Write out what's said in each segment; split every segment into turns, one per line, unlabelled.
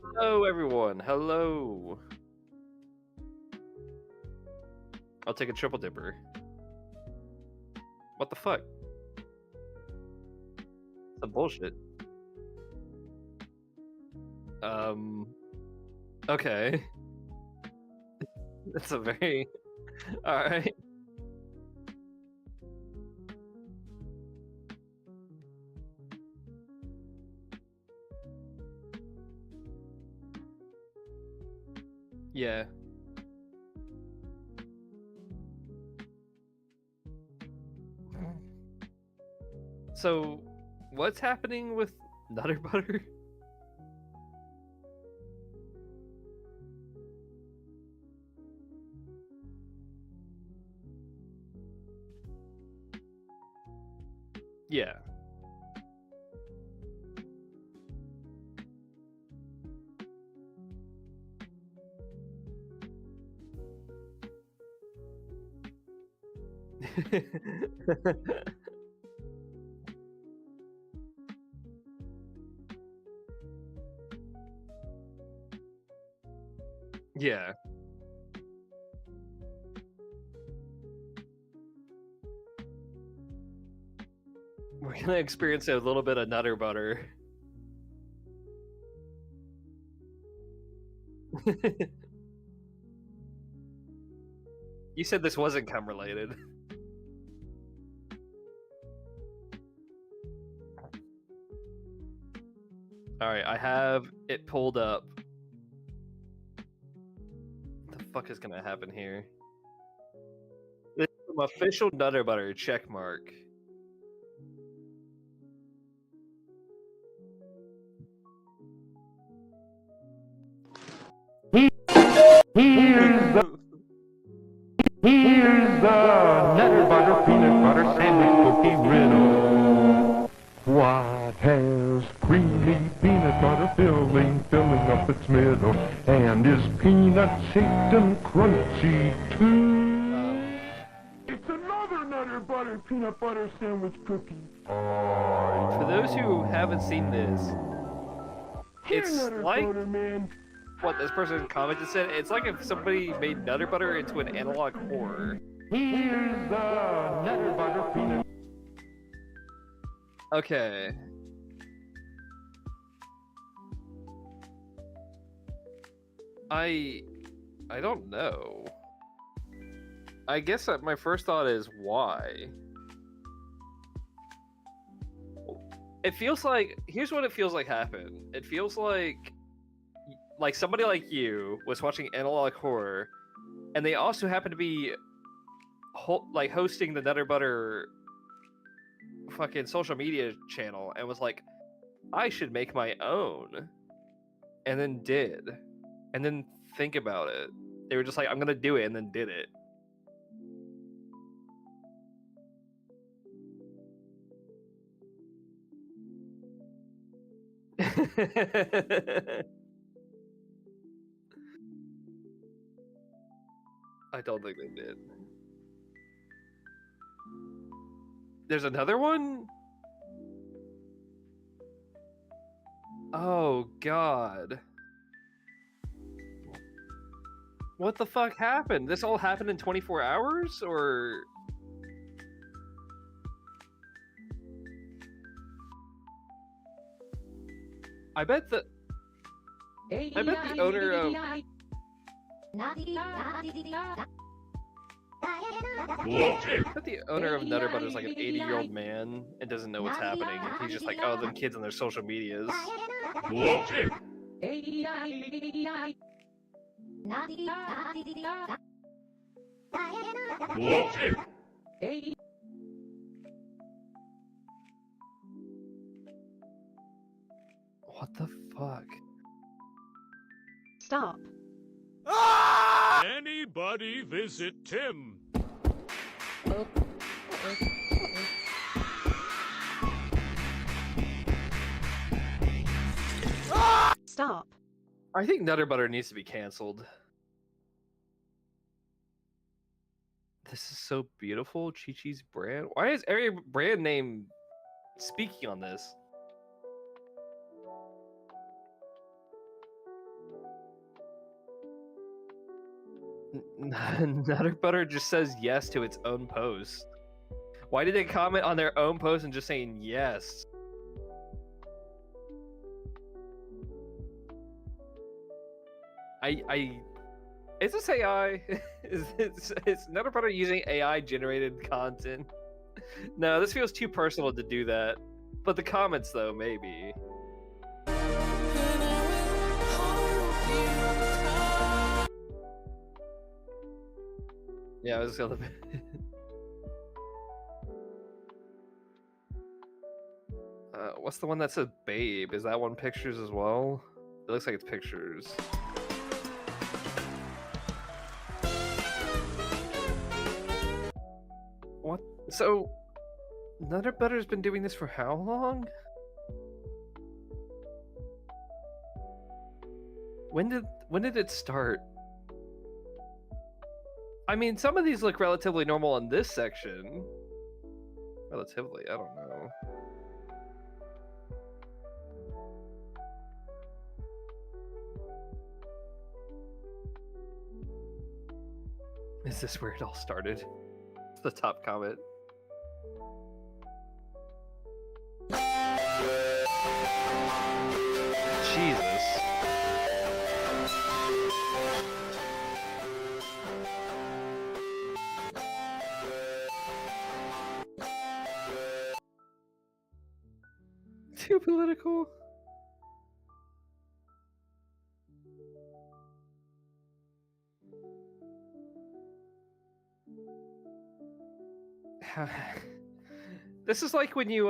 Hello, everyone. Hello. I'll take a triple dipper. What the fuck? Some bullshit. Okay. That's a very... Alright. Yeah. So, what's happening with Nutter Butter? Yeah. Yeah. We're gonna experience a little bit of Nutter Butter. You said this wasn't cum related. Alright, I have it pulled up. What the fuck is gonna happen here? This is some official Nutter Butter check mark.
Here's the Nutter Butter Peanut Butter Sandwich Cookie Riddle. What has creamy peanut butter filling up its middle? And is peanut shaped and crunchy too? It's another Nutter Butter Peanut Butter Sandwich Cookie.
For those who haven't seen this, it's
Nutter
like
Butter Man.
what this person commented said. It's like if somebody made Nutter Butter into an analog horror.
Here's the Nutter Butter Peanut.
Okay. I don't know. I guess that my first thought is why. It feels like here's what it feels like happened. It feels like somebody like you was watching analog horror, and they also happen to be hosting the Nutter Butter fucking social media channel, and was like, I should make my own, and then did, and then think about it. They were just like, I'm gonna do it, and then did it. I don't think they did. There's another one? Oh god. What the fuck happened? This all happened in 24 hours? Or... I bet the owner of... I bet the owner of Nutter Butter is like an 80-year-old man and doesn't know what's happening. He's just like, oh, them kids on their social medias. What the fuck?
Stop.
Anybody visit Tim?
Stop.
I think Nutter Butter needs to be canceled. This is so beautiful. Chi-Chi's brand. Why is every brand name speaking on this? Nutter Butter just says yes to its own post. Why did they comment on their own post and just saying yes? Is this AI? is Nutter Butter using AI generated content? No, this feels too personal to do that. But the comments, though, maybe. Yeah, I was gonna. What's the one that says babe? Is that one pictures as well? It looks like it's pictures. What? So, Nutter Butter's been doing this for how long? When did it start? I mean, some of these look relatively normal in this section. Relatively, I don't know. Is this where it all started? It's the top comment. Jesus. Too political. This is like when you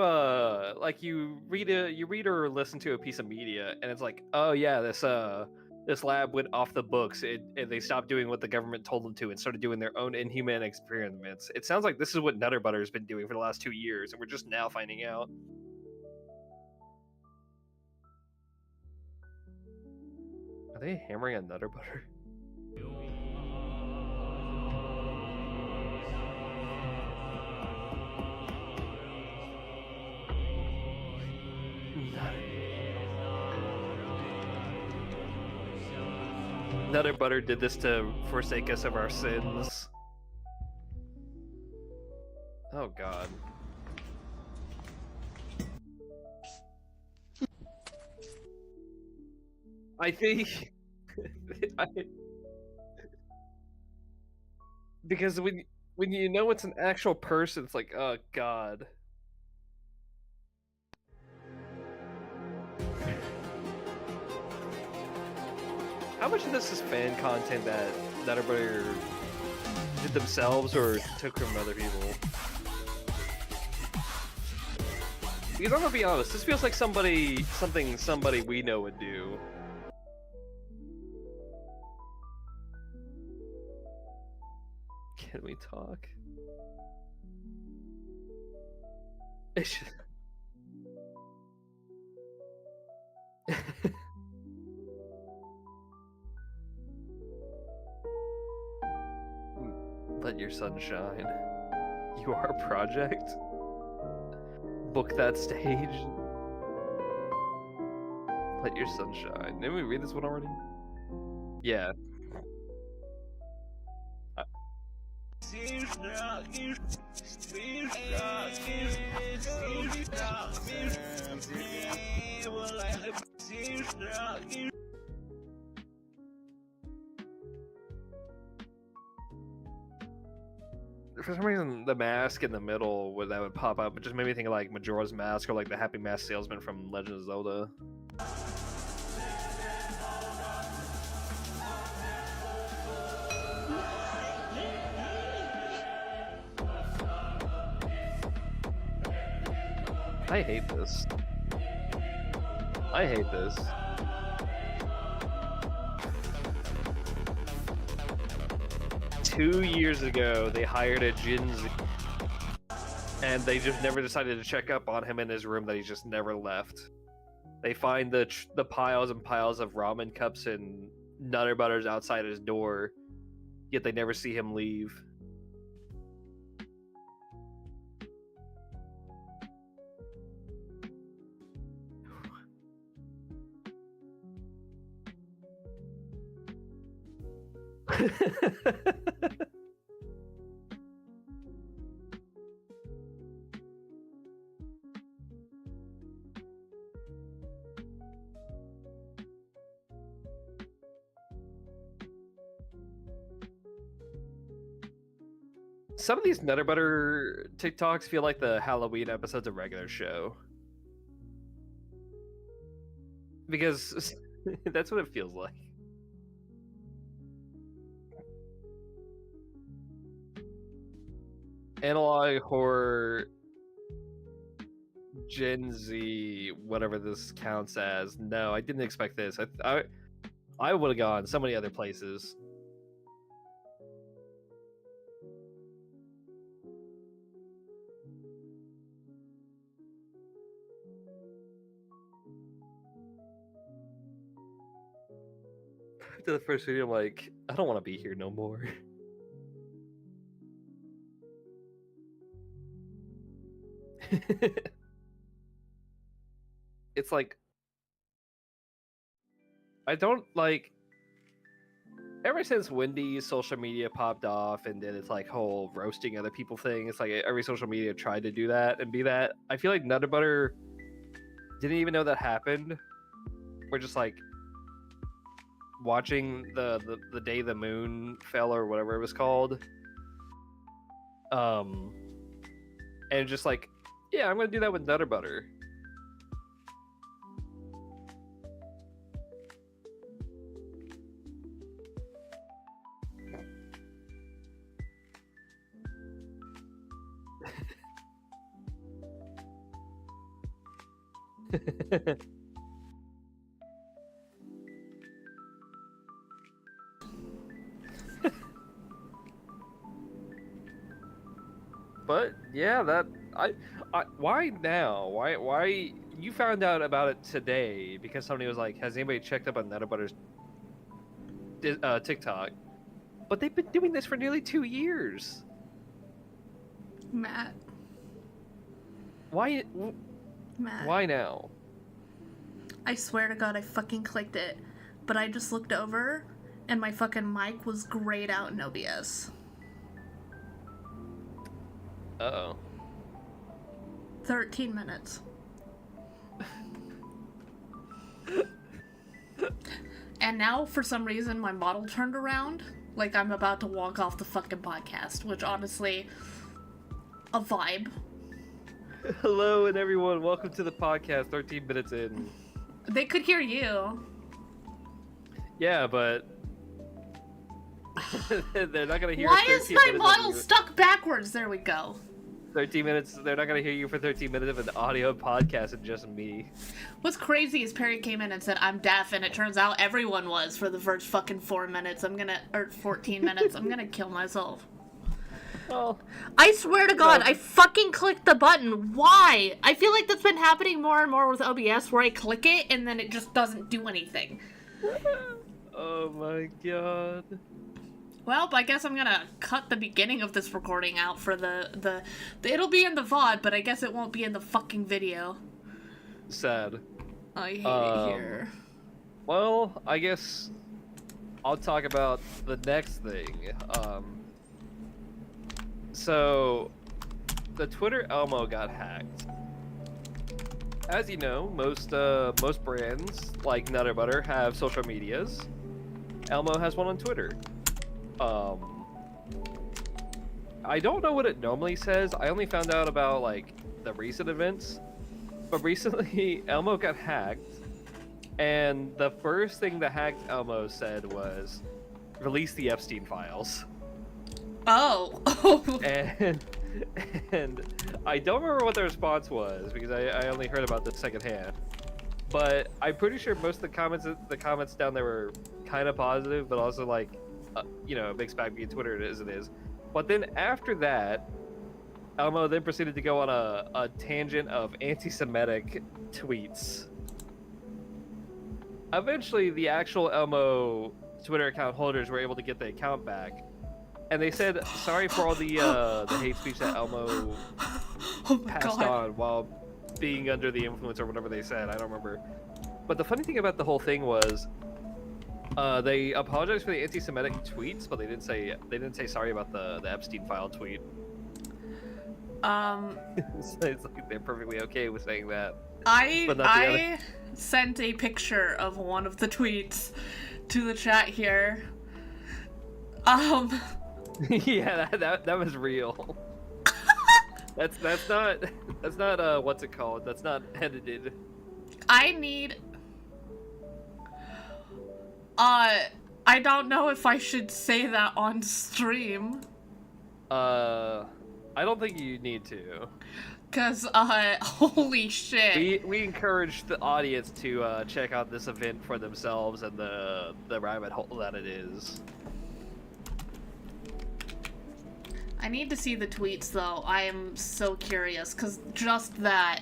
you read or listen to a piece of media and it's like, oh yeah, this lab went off the books and they stopped doing what the government told them to and started doing their own inhuman experiments. It sounds like this is what Nutter Butter has been doing for the last 2 years and we're just now finding out. Are they hammering on Nutter Butter? Nutter Butter did this to forsake us of our sins. Oh god. I think because when you know it's an actual person, it's like, oh god. How much of this is fan content that everybody did themselves or took from other people? Because I'm gonna be honest, this feels like something somebody we know would do. Can we talk? It's just... Let your sun shine. You are a project. Book that stage. Let your sun shine. Didn't we read this one already? Yeah. For some reason, the mask in the middle that would pop up, it just made me think of like Majora's Mask or like the Happy Mask Salesman from Legend of Zelda. I hate this. I hate this. Two years ago, they hired a Jinzi, and they just never decided to check up on him in his room that he just never left. They find the piles and piles of ramen cups and Nutter Butters outside his door, yet they never see him leave. Some of these Nutter Butter TikToks feel like the Halloween episodes of regular show. Because that's what it feels like. Analog horror Gen Z, whatever this counts as. No, I didn't expect this. I would have gone so many other places. To the first video, I'm like, I don't want to be here no more. It's like, I don't like. Ever since Wendy's social media popped off and did its like whole roasting other people thing, it's like every social media tried to do that and be that. I feel like Nutter Butter didn't even know that happened. We're just like watching the day the moon fell or whatever it was called. And just like, yeah, I'm gonna do that with Nutter Butter. But yeah, that I why now? Why you found out about it today because somebody was like, has anybody checked up on Nutter Butter's TikTok? But they've been doing this for nearly 2 years.
Matt.
Why?
Matt.
Why now?
I swear to God, I fucking clicked it, but I just looked over, and my fucking mic was grayed out in OBS.
Uh-oh.
13 minutes. And now, for some reason, my model turned around, like I'm about to walk off the fucking podcast, which honestly, a vibe.
Hello and everyone, welcome to the podcast, 13 minutes in.
They could hear you.
Yeah, but they're not gonna hear.
Why is my
minutes
model
of you.
stuck backwards? There we go.
13 minutes. They're not gonna hear you for 13 minutes of an audio podcast and just me.
What's crazy is Perry came in and said, I'm deaf, and it turns out everyone was for the first fucking 4 minutes. or 14 minutes. I'm gonna kill myself.
Well,
I swear to God, I fucking clicked the button. Why? I feel like that's been happening more and more with OBS, where I click it and then it just doesn't do anything.
oh my god.
Well, I guess I'm gonna cut the beginning of this recording out for the it'll be in the VOD, but I guess it won't be in the fucking video.
Sad.
I hate it here.
Well, I guess I'll talk about the next thing. So, the Twitter Elmo got hacked. As you know, most brands like Nutter Butter have social medias. Elmo has one on Twitter. I don't know what it normally says. I only found out about like the recent events. But recently, Elmo got hacked, and the first thing the hacked Elmo said was, "Release the Epstein files."
Oh.
And I don't remember what the response was because I only heard about this secondhand. But I'm pretty sure most of the comments down there were kind of positive, but also like, you know, a mixed bag between Twitter as it is. But then after that, Elmo then proceeded to go on a tangent of anti-Semitic tweets. Eventually, the actual Elmo Twitter account holders were able to get the account back. And they said sorry for all the hate speech that Elmo passed on while being under the influence or whatever they said. I don't remember. But the funny thing about the whole thing was They apologized for the anti-Semitic tweets, but they didn't say sorry about the Epstein file tweet. It's like they're perfectly okay with saying that.
I sent a picture of one of the tweets to the chat here.
Yeah, that was real. that's not what's it called? That's not edited.
I need. I don't know if I should say that on stream.
I don't think you need to.
Cause, holy shit.
We encourage the audience to check out this event for themselves and the rabbit hole that it is.
I need to see the tweets though. I am so curious, cause just that.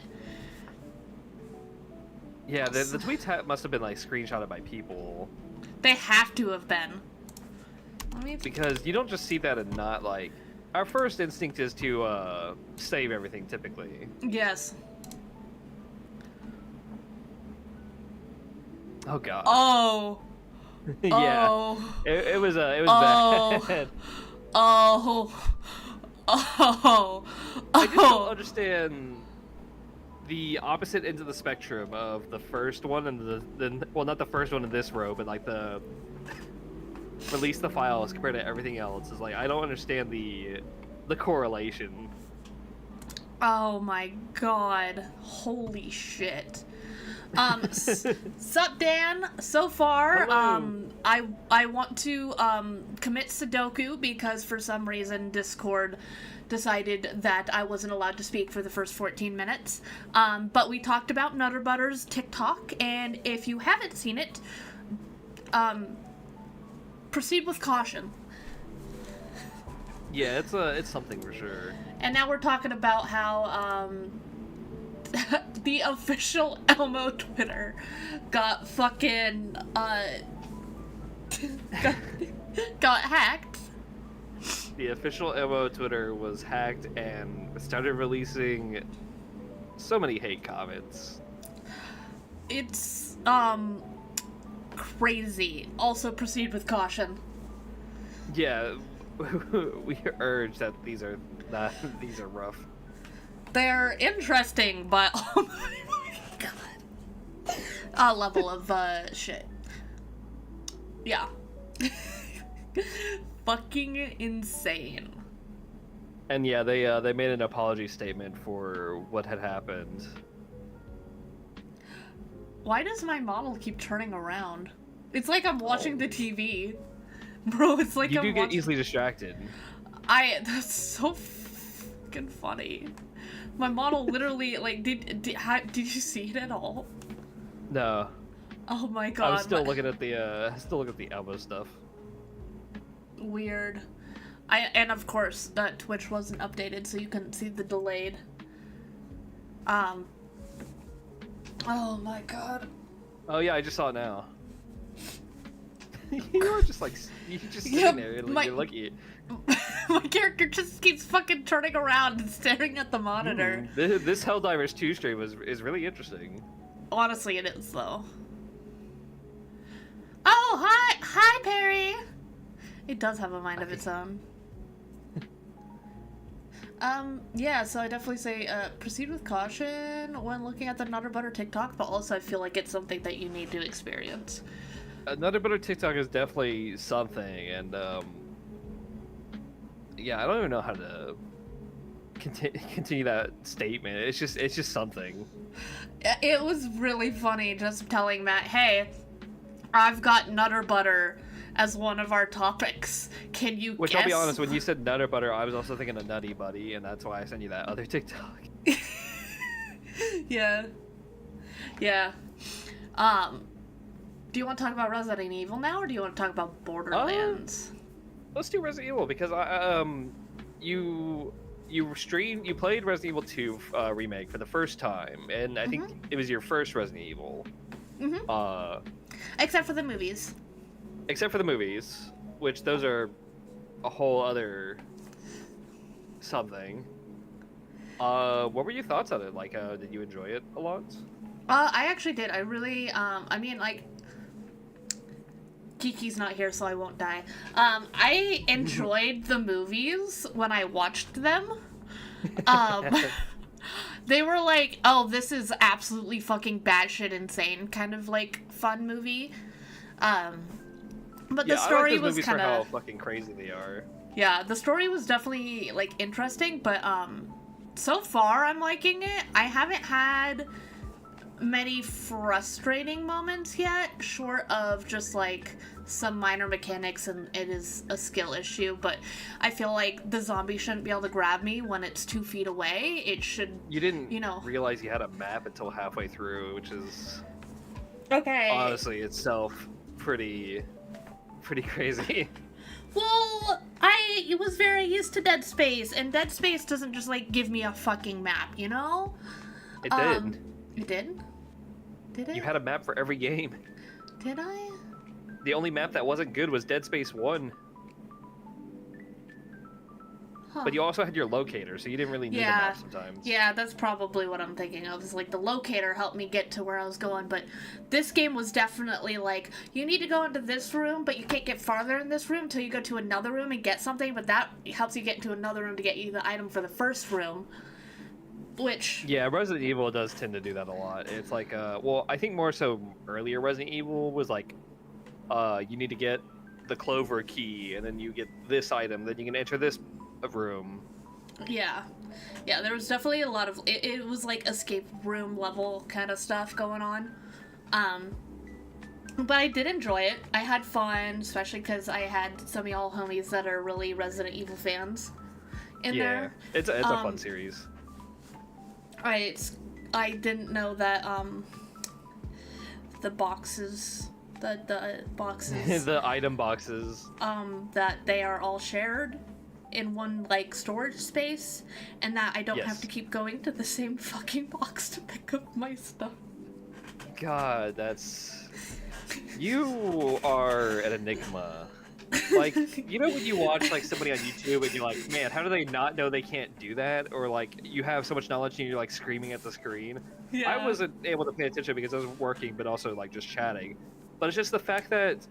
Yeah, the tweets must have been like screenshotted by people.
They have to have been.
Because you don't just see that and not like. Our first instinct is to save everything typically.
Yes.
Oh god.
Oh.
Yeah.
Oh.
It was
Oh.
bad.
Oh. Oh.
I just don't understand the opposite ends of the spectrum of the first one and well, not the first one in this row, but like the release the files compared to everything else. Is like I don't understand the correlation.
Oh my god. Holy shit. Sup Dan? So far,
Hello.
I want to commit Sudoku because for some reason Discord decided that I wasn't allowed to speak for the first 14 minutes. But we talked about Nutter Butter's TikTok, and if you haven't seen it, proceed with caution.
Yeah, it's something for sure.
And now we're talking about how the official Elmo Twitter got fucking got hacked.
The official Elmo Twitter was hacked and started releasing so many hate comments.
It's crazy. Also proceed with caution.
Yeah, we urge that these are rough.
They're interesting, but oh my god. A level of shit. Yeah. Fucking insane.
And yeah, they made an apology statement for what had happened.
Why does my model keep turning around? It's like I'm watching the TV. Bro, it's like
You
I'm
do get
watching...
easily distracted.
That's so fucking funny. My model literally, like, did you see it at all?
No.
Oh my god.
I'm still looking at the Elmo stuff.
Weird. And of course, that Twitch wasn't updated, so you couldn't see the delayed. Oh my god.
Oh yeah, I just saw it now. You're just sitting there, like, you're lucky.
My character just keeps fucking turning around and staring at the monitor.
This Helldivers 2 stream is really interesting.
Honestly, it is though. Oh, hi, Perry. It does have a mind of its own. Yeah, so I definitely say proceed with caution when looking at the Nutter Butter TikTok, but also I feel like it's something that you need to experience.
Nutter Butter TikTok is definitely something, and yeah, I don't even know how to continue that statement. It's just something.
It was really funny just telling Matt, hey, I've got Nutter Butter as one of our topics. Can you
Which
guess?
I'll be honest, when you said Nutter Butter, I was also thinking of Nutty Buddy, and that's why I sent you that other TikTok.
Yeah. Yeah. Do you want to talk about Resident Evil now, or do you want to talk about Borderlands?
Let's do Resident Evil because you played Resident Evil 2 remake for the first time, and I think it was your first Resident Evil.
Except for the movies.
Except for the movies, which those are a whole other something. What were your thoughts on it? Like, did you enjoy it a lot?
I actually did. I really, I mean, like, Kiki's not here, so I won't die. I enjoyed the movies when I watched them. They were like, oh, this is absolutely fucking batshit insane, kind of like fun movie. But the story
I like those
was
movies
kind
for how
of
fucking crazy they are.
yeah. The story was definitely like interesting, but so far I'm liking it. I haven't had many frustrating moments yet, short of just like some minor mechanics and it is a skill issue, but I feel like the zombie shouldn't be able to grab me when it's 2 feet away. It should,
You didn't
you know.
realize you had a map until halfway through, which is
Okay.
honestly itself pretty crazy.
Well, I was very used to Dead Space, and Dead Space doesn't just like give me a fucking map, you know?
It did.
It did? Did it?
You had a map for every game.
Did I?
The only map that wasn't good was Dead Space 1.
Huh.
But you also had your locator, so you didn't really need a map sometimes.
Yeah, that's probably what I'm thinking of. Is like the locator helped me get to where I was going, but this game was definitely like, you need to go into this room, but you can't get farther in this room until you go to another room and get something, but that helps you get into another room to get you the item for the first room. Which...
Yeah, Resident Evil does tend to do that a lot. It's like, well, I think more so earlier Resident Evil was like, you need to get the Clover key, and then you get this item, then you can enter this room.
Yeah. Yeah, there was definitely a lot of... It was like escape room level kind of stuff going on. But I did enjoy it. I had fun, especially because I had some of y'all homies that are really Resident Evil fans in there.
Yeah, it's a fun series.
I didn't know that, the boxes... The boxes...
The item boxes.
That they are all shared in one, like, storage space, and that I don't have to keep going to the same fucking box to pick up my stuff.
God, that's... You are an enigma. Like, you know when you watch, like, somebody on YouTube and you're like, man, how do they not know they can't do that? Or, like, you have so much knowledge and you're, like, screaming at the screen.
Yeah.
I wasn't able to pay attention because I was working, but also, like, just chatting. But it's just the fact that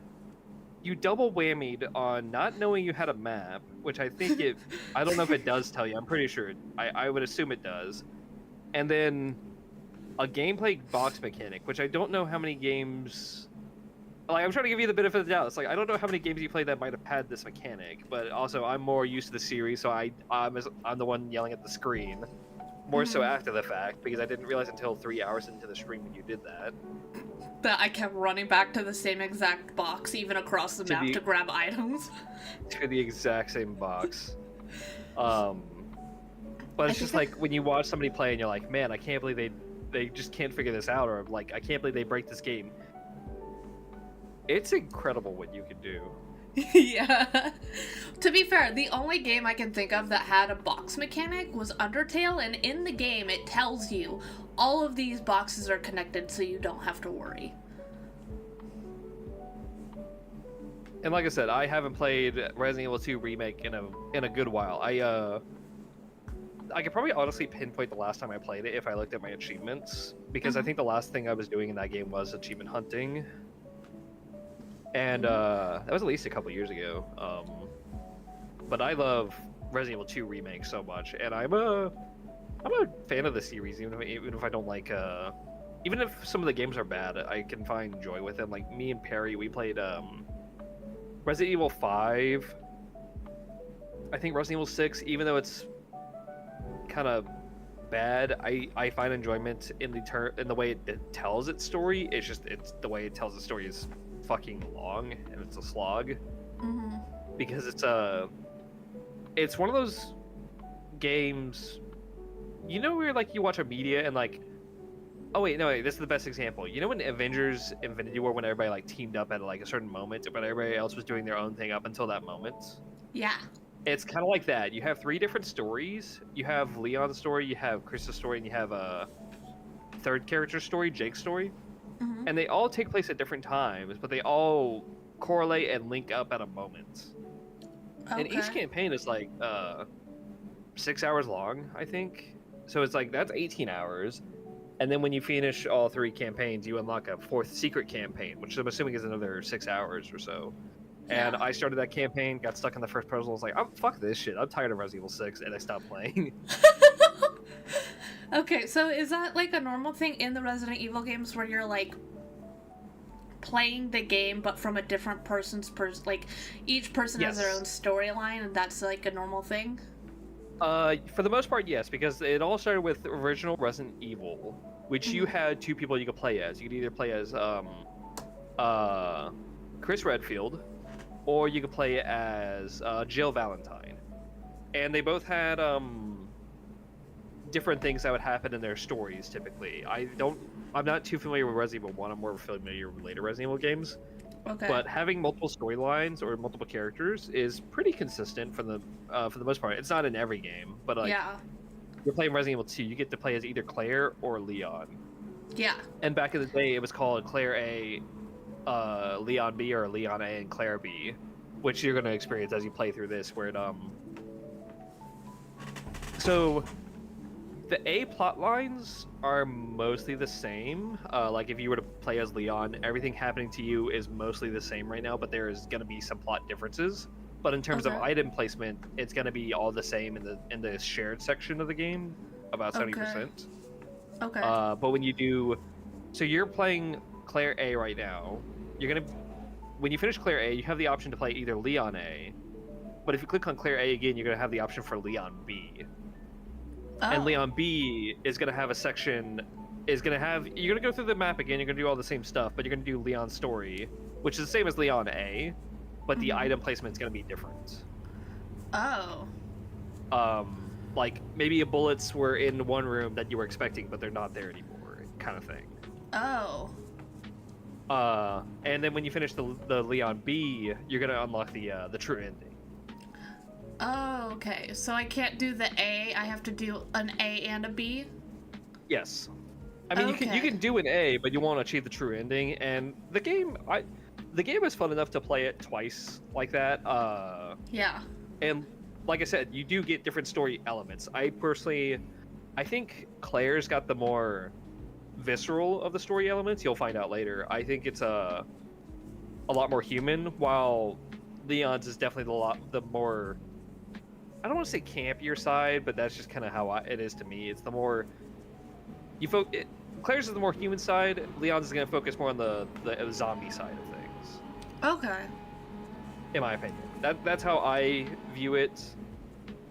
you double whammied on not knowing you had a map, which I think it... I don't know if it does tell you. I'm pretty sure. I would assume it does. And then a gameplay box mechanic, which I don't know how many games... Like, I'm trying to give you the benefit of the doubt. It's like, I don't know how many games you played that might have had this mechanic, but also I'm more used to the series, so I'm the one yelling at the screen. More so after the fact, because I didn't realize until 3 hours into the stream when you did that.
That I kept running back to the same exact box, even across the map, to grab items.
To the exact same box. But it's just like, when you watch somebody play and you're like, man, I can't believe they just can't figure this out, or like, I can't believe they break this game. It's incredible what you can do.
Yeah. To be fair, the only game I can think of that had a box mechanic was Undertale, and in the game it tells you all of these boxes are connected so you don't have to worry.
And like I said, I haven't played Resident Evil 2 Remake in a good while. I could probably honestly pinpoint the last time I played it if I looked at my achievements, because I think the last thing I was doing in that game was achievement hunting. And that was at least a couple years ago. But I love Resident Evil 2 Remake so much, and I'm a fan of the series, even if I don't like even if some of the games are bad, I can find joy with them. Like me and Perry, we played Resident Evil 5. I think Resident Evil 6, even though it's kind of bad, I find enjoyment in the way it tells its story. It's the way it tells the story is fucking long, and it's a slog. Because it's one of those games, you know, where like you watch a media and like, oh wait, this is the best example. You know when Avengers Infinity War, when everybody like teamed up at like a certain moment, but everybody else was doing their own thing up until that moment?
Yeah.
It's kind of like that. You have 3 different stories. You have Leon's story, you have Chris's story, and you have a third character story, Jake's story. And they all take place at different times, but they all correlate and link up at a moment.
Okay.
And each campaign is like 6 hours long, I think. So it's like, that's 18 hours. And then when you finish all 3 campaigns, you unlock a 4th secret campaign, which I'm assuming is another 6 hours or so. And
Yeah.
I started that campaign, got stuck in the first puzzle. I was like, "Oh, fuck this shit. I'm tired of Resident Evil 6," and I stopped playing.
Okay, so is that like a normal thing in the Resident Evil games where you're like playing the game but from a different person's like each person has their
Yes.
own storyline and that's like a normal thing?
For the most part, yes, because it all started with original Resident Evil, which you had 2 people you could play as. You could either play as Chris Redfield, or you could play as Jill Valentine, and they both had different things that would happen in their stories. Typically, I'm not too familiar with Resident Evil 1. I'm more familiar with later Resident Evil games.
Okay.
But having multiple storylines or multiple characters is pretty consistent for the most part. It's not in every game, but like
yeah.
you're playing Resident Evil 2, you get to play as either Claire or Leon.
Yeah.
And back in the day, it was called Claire A, Leon B, or Leon A and Claire B, which you're going to experience as you play through this. Where it so the A plot lines are mostly the same. Like if you were to play as Leon, everything happening to you is mostly the same right now, but there is going to be some plot differences. But in terms of
Okay.
item placement, it's going to be all the same in the shared section of the game, about 70%.
Okay.
But when you do, so you're playing Claire A right now. When you finish Claire A, you have the option to play either Leon A. But if you click on Claire A again, you're gonna have the option for Leon B.
Oh.
And Leon B is gonna have a section. You're gonna go through the map again. You're gonna do all the same stuff, but you're gonna do Leon's story, which is the same as Leon A, but the item placement's gonna be different.
Oh.
Like maybe bullets were in one room that you were expecting, but they're not there anymore, kind of thing.
Oh.
And then when you finish the Leon B, you're gonna unlock the true ending.
Oh, okay. So I can't do the A. I have to do an A and a B.
Yes. I mean, you
Okay.
can do an A, but you want to achieve the true ending. And the game is fun enough to play it twice like that.
Yeah.
And like I said, you do get different story elements. I think Claire's got the more visceral of the story elements. You'll find out later. I think it's a lot more human, while Leon's is definitely the more, I don't want to say campier side, but that's just kind of how it is to me. It's the more Claire's is the more human side. Leon's is going to focus more on the zombie side of things.
Okay.
In my opinion, that's how I view it.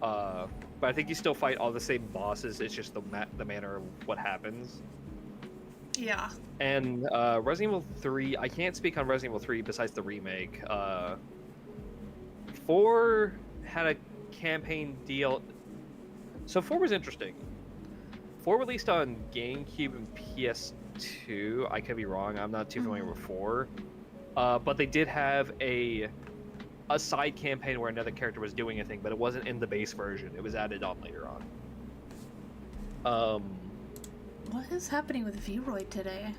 But I think you still fight all the same bosses. It's just the manner of what happens.
Yeah.
And Resident Evil 3, I can't speak on Resident Evil 3 besides the remake. 4 had a campaign deal. So 4 was interesting. 4 released on GameCube and PS2. I could be wrong. I'm not too familiar with 4. But they did have a side campaign where another character was doing a thing, but it wasn't in the base version. It was added on later on.
What is happening with Vroid today?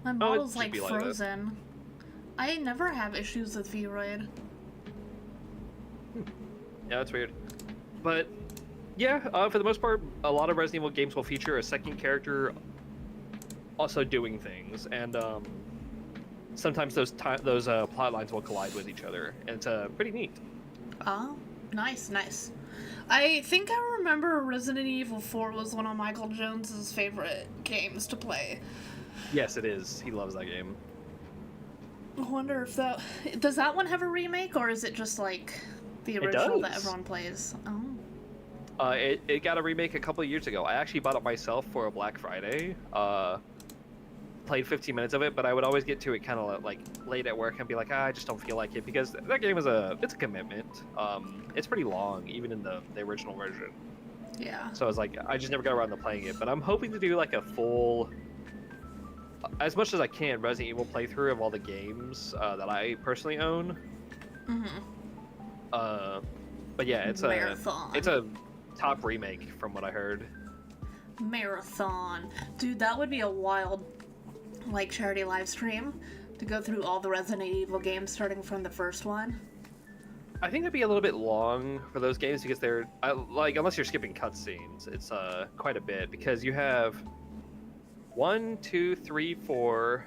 My
it
model's
should
like
be like that.
frozen. I never have issues with Vroid.
Yeah, that's weird. But yeah, for the most part, a lot of Resident Evil games will feature a second character also doing things, and sometimes those plot lines will collide with each other, and it's pretty neat.
Oh, nice, nice. I think I remember Resident Evil 4 was one of Michael Jones's favorite games to play.
Yes, it is. He loves that game.
I wonder if does that one have a remake, or is it just like the
It
original that
does.
everyone plays? Oh.
It got a remake a couple of years ago. I actually bought it myself for a Black Friday. Played 15 minutes of it, but I would always get to it kind of like late at work and be like, I just don't feel like it, because that game it's a commitment. It's pretty long, even in the original version.
Yeah.
So I was like, I just never got around to playing it. But I'm hoping to do like a full, as much as I can, Resident Evil playthrough of all the games that I personally own.
Mm-hmm.
But yeah, it's
Marathon.
a top remake from what I heard.
Marathon. Dude, that would be a wild, like, charity live stream to go through all the Resident Evil games starting from the first one.
I think that'd be a little bit long for those games because they're like, unless you're skipping cutscenes, it's quite a bit, because you have 1, 2, 3, 4.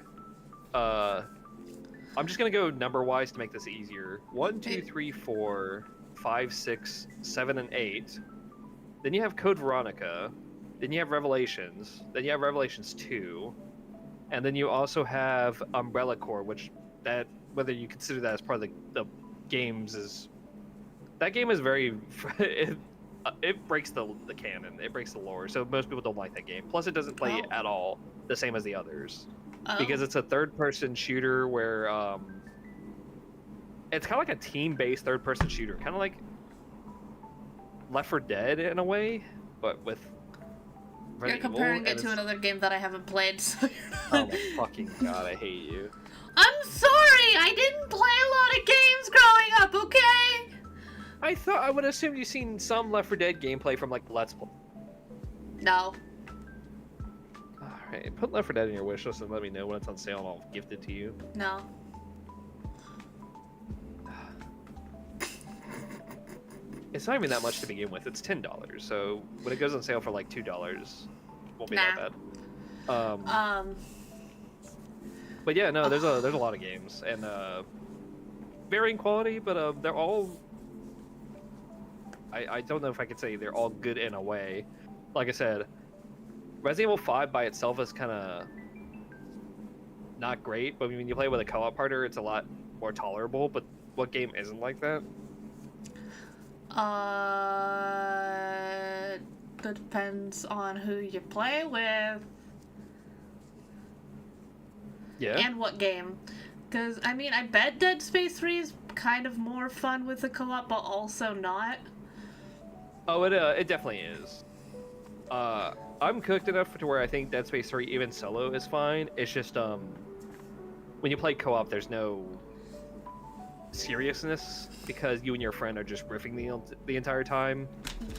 I'm just gonna go number wise to make this easier. 1, 2, 3, 4, 5, 6, 7, and 8. Then you have Code Veronica. Then you have Revelations. Then you have Revelations 2. And then you also have Umbrella Corps, which that whether you consider that as part of the games is that game is very it breaks the canon. It breaks the lore. So most people don't like that game. Plus, it doesn't play at all the same as the others because it's a third-person shooter where it's kind of like a team-based third-person shooter, kind of like Left 4 Dead in a way, but with
You're comparing it to another game that I haven't played, so you're
not... Oh my fucking god, I hate you.
I'm sorry! I didn't play a lot of games growing up, okay?
I would assume you've seen some Left 4 Dead gameplay from, like, Let's Play.
No.
Alright, put Left 4 Dead in your wishlist and let me know when it's on sale and I'll gift it to you.
No.
It's not even that much to begin with. It's $10, so when it goes on sale for like $2, it won't be that bad. But yeah, no, there's a lot of games and varying quality, but they're all. I don't know if I could say they're all good in a way. Like I said, Resident Evil 5 by itself is kind of not great, but when you play with a co-op partner, it's a lot more tolerable. But what game isn't like that?
That depends on who you play with.
Yeah.
And what game. Because, I mean, I bet Dead Space 3 is kind of more fun with the co-op, but also not.
Oh, it definitely is. I'm cooked enough to where I think Dead Space 3, even solo, is fine. It's just, when you play co-op, there's no seriousness because you and your friend are just riffing the entire time.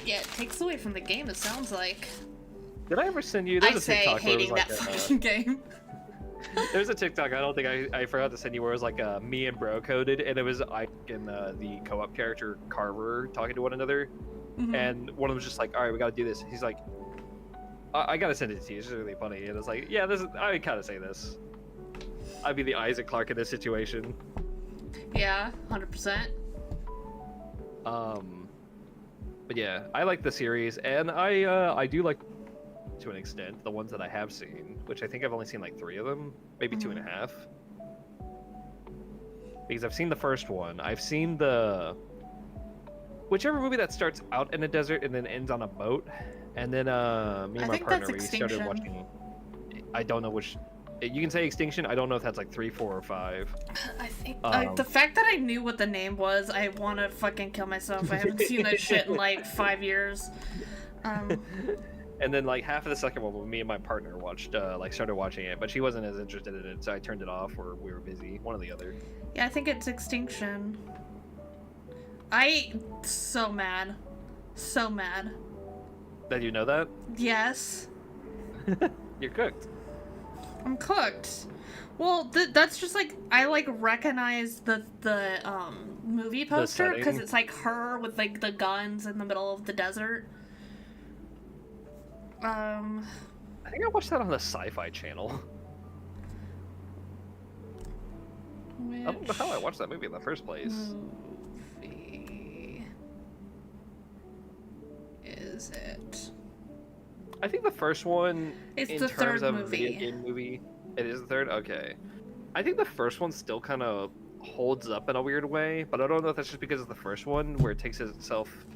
Yeah, it takes away from the game, it sounds like.
Did I ever send you?
I say hating that fucking game.
There's a TikTok I don't think I forgot to send you where it was like me and bro coded, and it was Ike and the co-op character Carver talking to one another, and one of them was just like, all right, we gotta do this. He's like, I gotta send it to you. It's really funny, and it's like, yeah, this is, I would kind of say this. I'd be the Isaac Clarke in this situation.
Yeah, 100%.
But yeah, I like the series, and I do like, to an extent, the ones that I have seen, which I think I've only seen like 3 of them, maybe 2.5. Because I've seen the first one. I've seen whichever movie that starts out in a desert and then ends on a boat, and then me and my partner we started watching. I don't know which. You can say Extinction. I don't know if that's like 3, 4, or 5.
I think the fact that I knew what the name was, I want to fucking kill myself. I haven't seen that shit in like 5 years.
And then like half of the second one, me and my partner watched, started watching it, but she wasn't as interested in it, so I turned it off, or we were busy, one or the other.
Yeah, I think it's Extinction. So mad. So mad.
That you know that?
Yes.
You're cooked.
I'm cooked. Well, that's just like, I like recognize the movie poster because it's like her with like the guns in the middle of the desert.
I think I watched that on the Sci-Fi Channel. I don't know how I watched that movie in the first place.
Movie is it?
I think the first one,
it's
in
the
terms
third
of
movie.
Video game movie, it is the third? Okay. I think the first one still kind of holds up in a weird way, but I don't know if that's just because of the first one, where it takes itself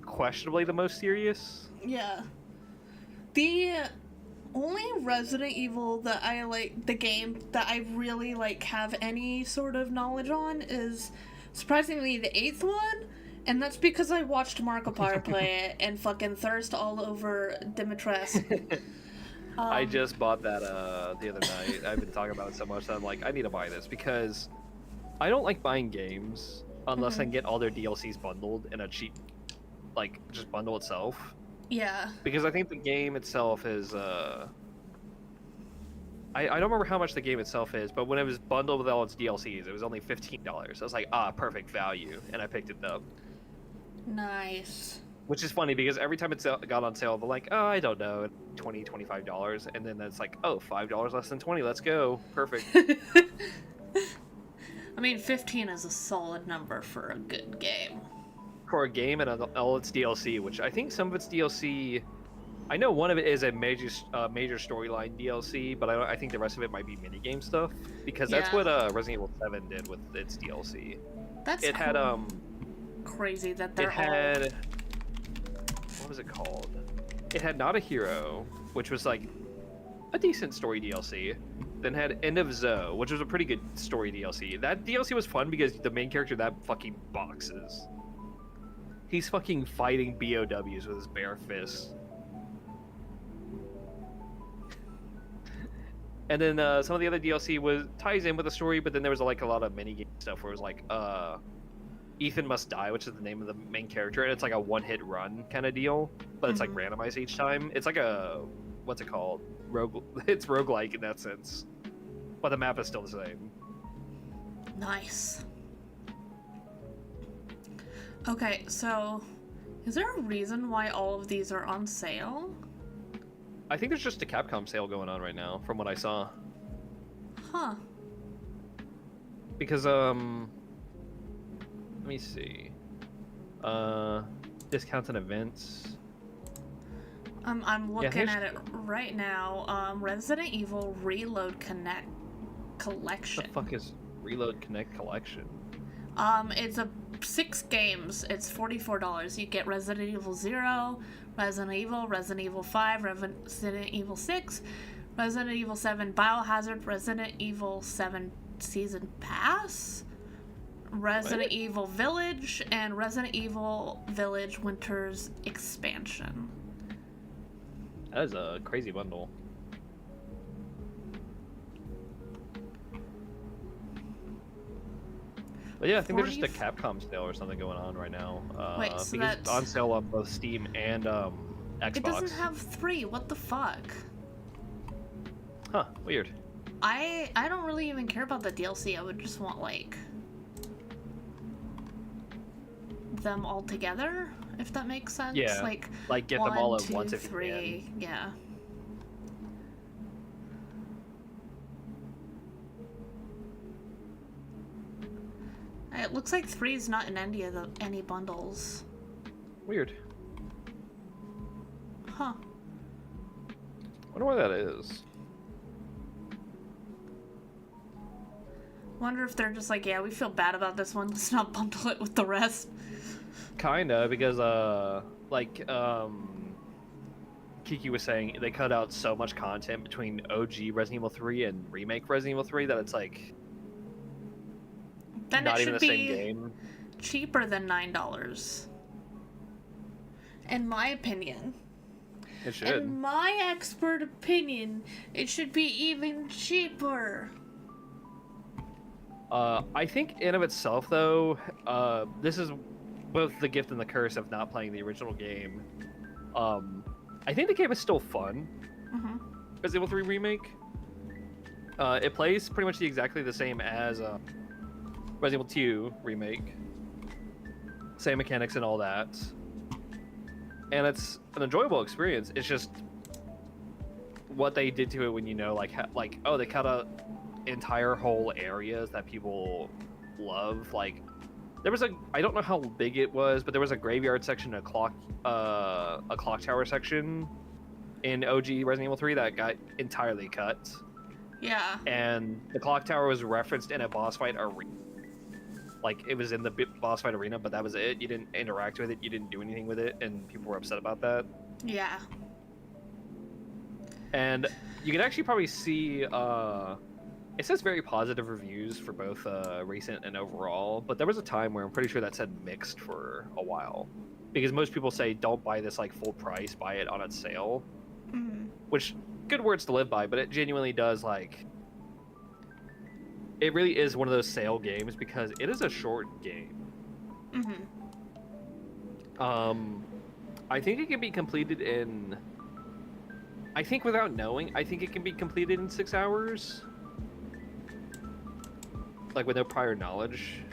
questionably the most serious.
Yeah. The only Resident Evil that I like, the game that I really like have any sort of knowledge on is surprisingly the 8th one, and that's because I watched Markiplier play it and fucking thirst all over Dimitrescu.
I just bought that the other night. I've been talking about it so much that I'm like, I need to buy this because I don't like buying games unless I can get all their DLCs bundled in a cheap, like, just bundle itself.
Yeah. Because
I think the game itself is, I don't remember how much the game itself is, but when it was bundled with all its DLCs, it was only $15. I was like, perfect value, and I picked it up.
Nice.
Which is funny because every time it's got on sale, they're like, oh, I don't know, $20, $25, and then it's like, oh, $5 less than 20. Let's go, perfect.
I mean, 15 is a solid number for a good game.
For a game and all its DLC, which I think some of its DLC, I know one of it is a major storyline DLC, but I think the rest of it might be minigame stuff because that's what Resident Evil 7 did with its DLC.
That's
it
cool.
had
crazy that they're
it had what was it called? It had Not a Hero, which was like a decent story DLC. Then had End of Zoe, which was a pretty good story DLC. That DLC was fun because the main character that fucking boxes. He's fucking fighting BOWs with his bare fists. And then some of the other DLC ties in with the story, but then there was like a lot of minigame stuff where it was like Ethan Must Die, which is the name of the main character, and it's like a one-hit run kind of deal, but it's like randomized each time. It's like a what's it called? It's roguelike in that sense, but the map is still the same.
Nice. Okay, so is there a reason why all of these are on sale?
I think there's just a Capcom sale going on right now, from what I saw.
Huh.
Because let me see. Discounts and events.
I'm looking at it right now. Resident Evil Reload Connect Collection.
What the fuck is Reload Connect Collection?
It's 6 games. It's $44. You get Resident Evil 0, Resident Evil 5, Resident Evil 6, Resident Evil 7 Biohazard, Resident Evil 7 Season Pass, Resident Evil Village, and Resident Evil Village Winter's Expansion.
That is a crazy bundle. But yeah, I think there's just a Capcom sale or something going on right now.
Wait, so
because it's on sale on both Steam and Xbox.
It doesn't have 3. What the fuck?
Huh, weird.
I don't really even care about the DLC. I would just want, like, them all together, if that makes sense.
Yeah, like get them all at once if you can.
Yeah. It looks like 3 is not in any bundles.
Weird.
Huh.
Wonder why that is.
Wonder if they're just like, yeah, we feel bad about this one. Let's not bundle it with the rest.
Kinda, because Kiki was saying they cut out so much content between OG Resident Evil 3 and remake Resident Evil 3 that it's like
then
not
it
even
should
the same
be
game.
Cheaper than $9. In my opinion.
It should.
In my expert opinion, it should be even cheaper.
I think in of itself, though, this is both the gift and the curse of not playing the original game. I think the game is still fun. Resident Evil 3 Remake. It plays pretty much exactly the same as Resident Evil 2 Remake. Same mechanics and all that. And it's an enjoyable experience. It's just what they did to it when, you know, like oh, they cut out entire whole areas that people love. Like, there was I don't know how big it was, but there was a graveyard section, a clock tower section in OG Resident Evil 3 that got entirely cut.
Yeah.
And the clock tower was referenced in a boss fight arena. Like, it was in the boss fight arena, but that was it. You didn't interact with it, you didn't do anything with it, and people were upset about that.
Yeah.
And you can actually probably see, it says very positive reviews for both recent and overall, but there was a time where I'm pretty sure that said mixed for a while. Because most people say, don't buy this like full price, buy it on its sale. Which, good words to live by, but it genuinely does, like, it really is one of those sale games because it is a short game. I think it can be completed in, I think without knowing, I think it can be completed in 6 hours. Like, with no prior knowledge.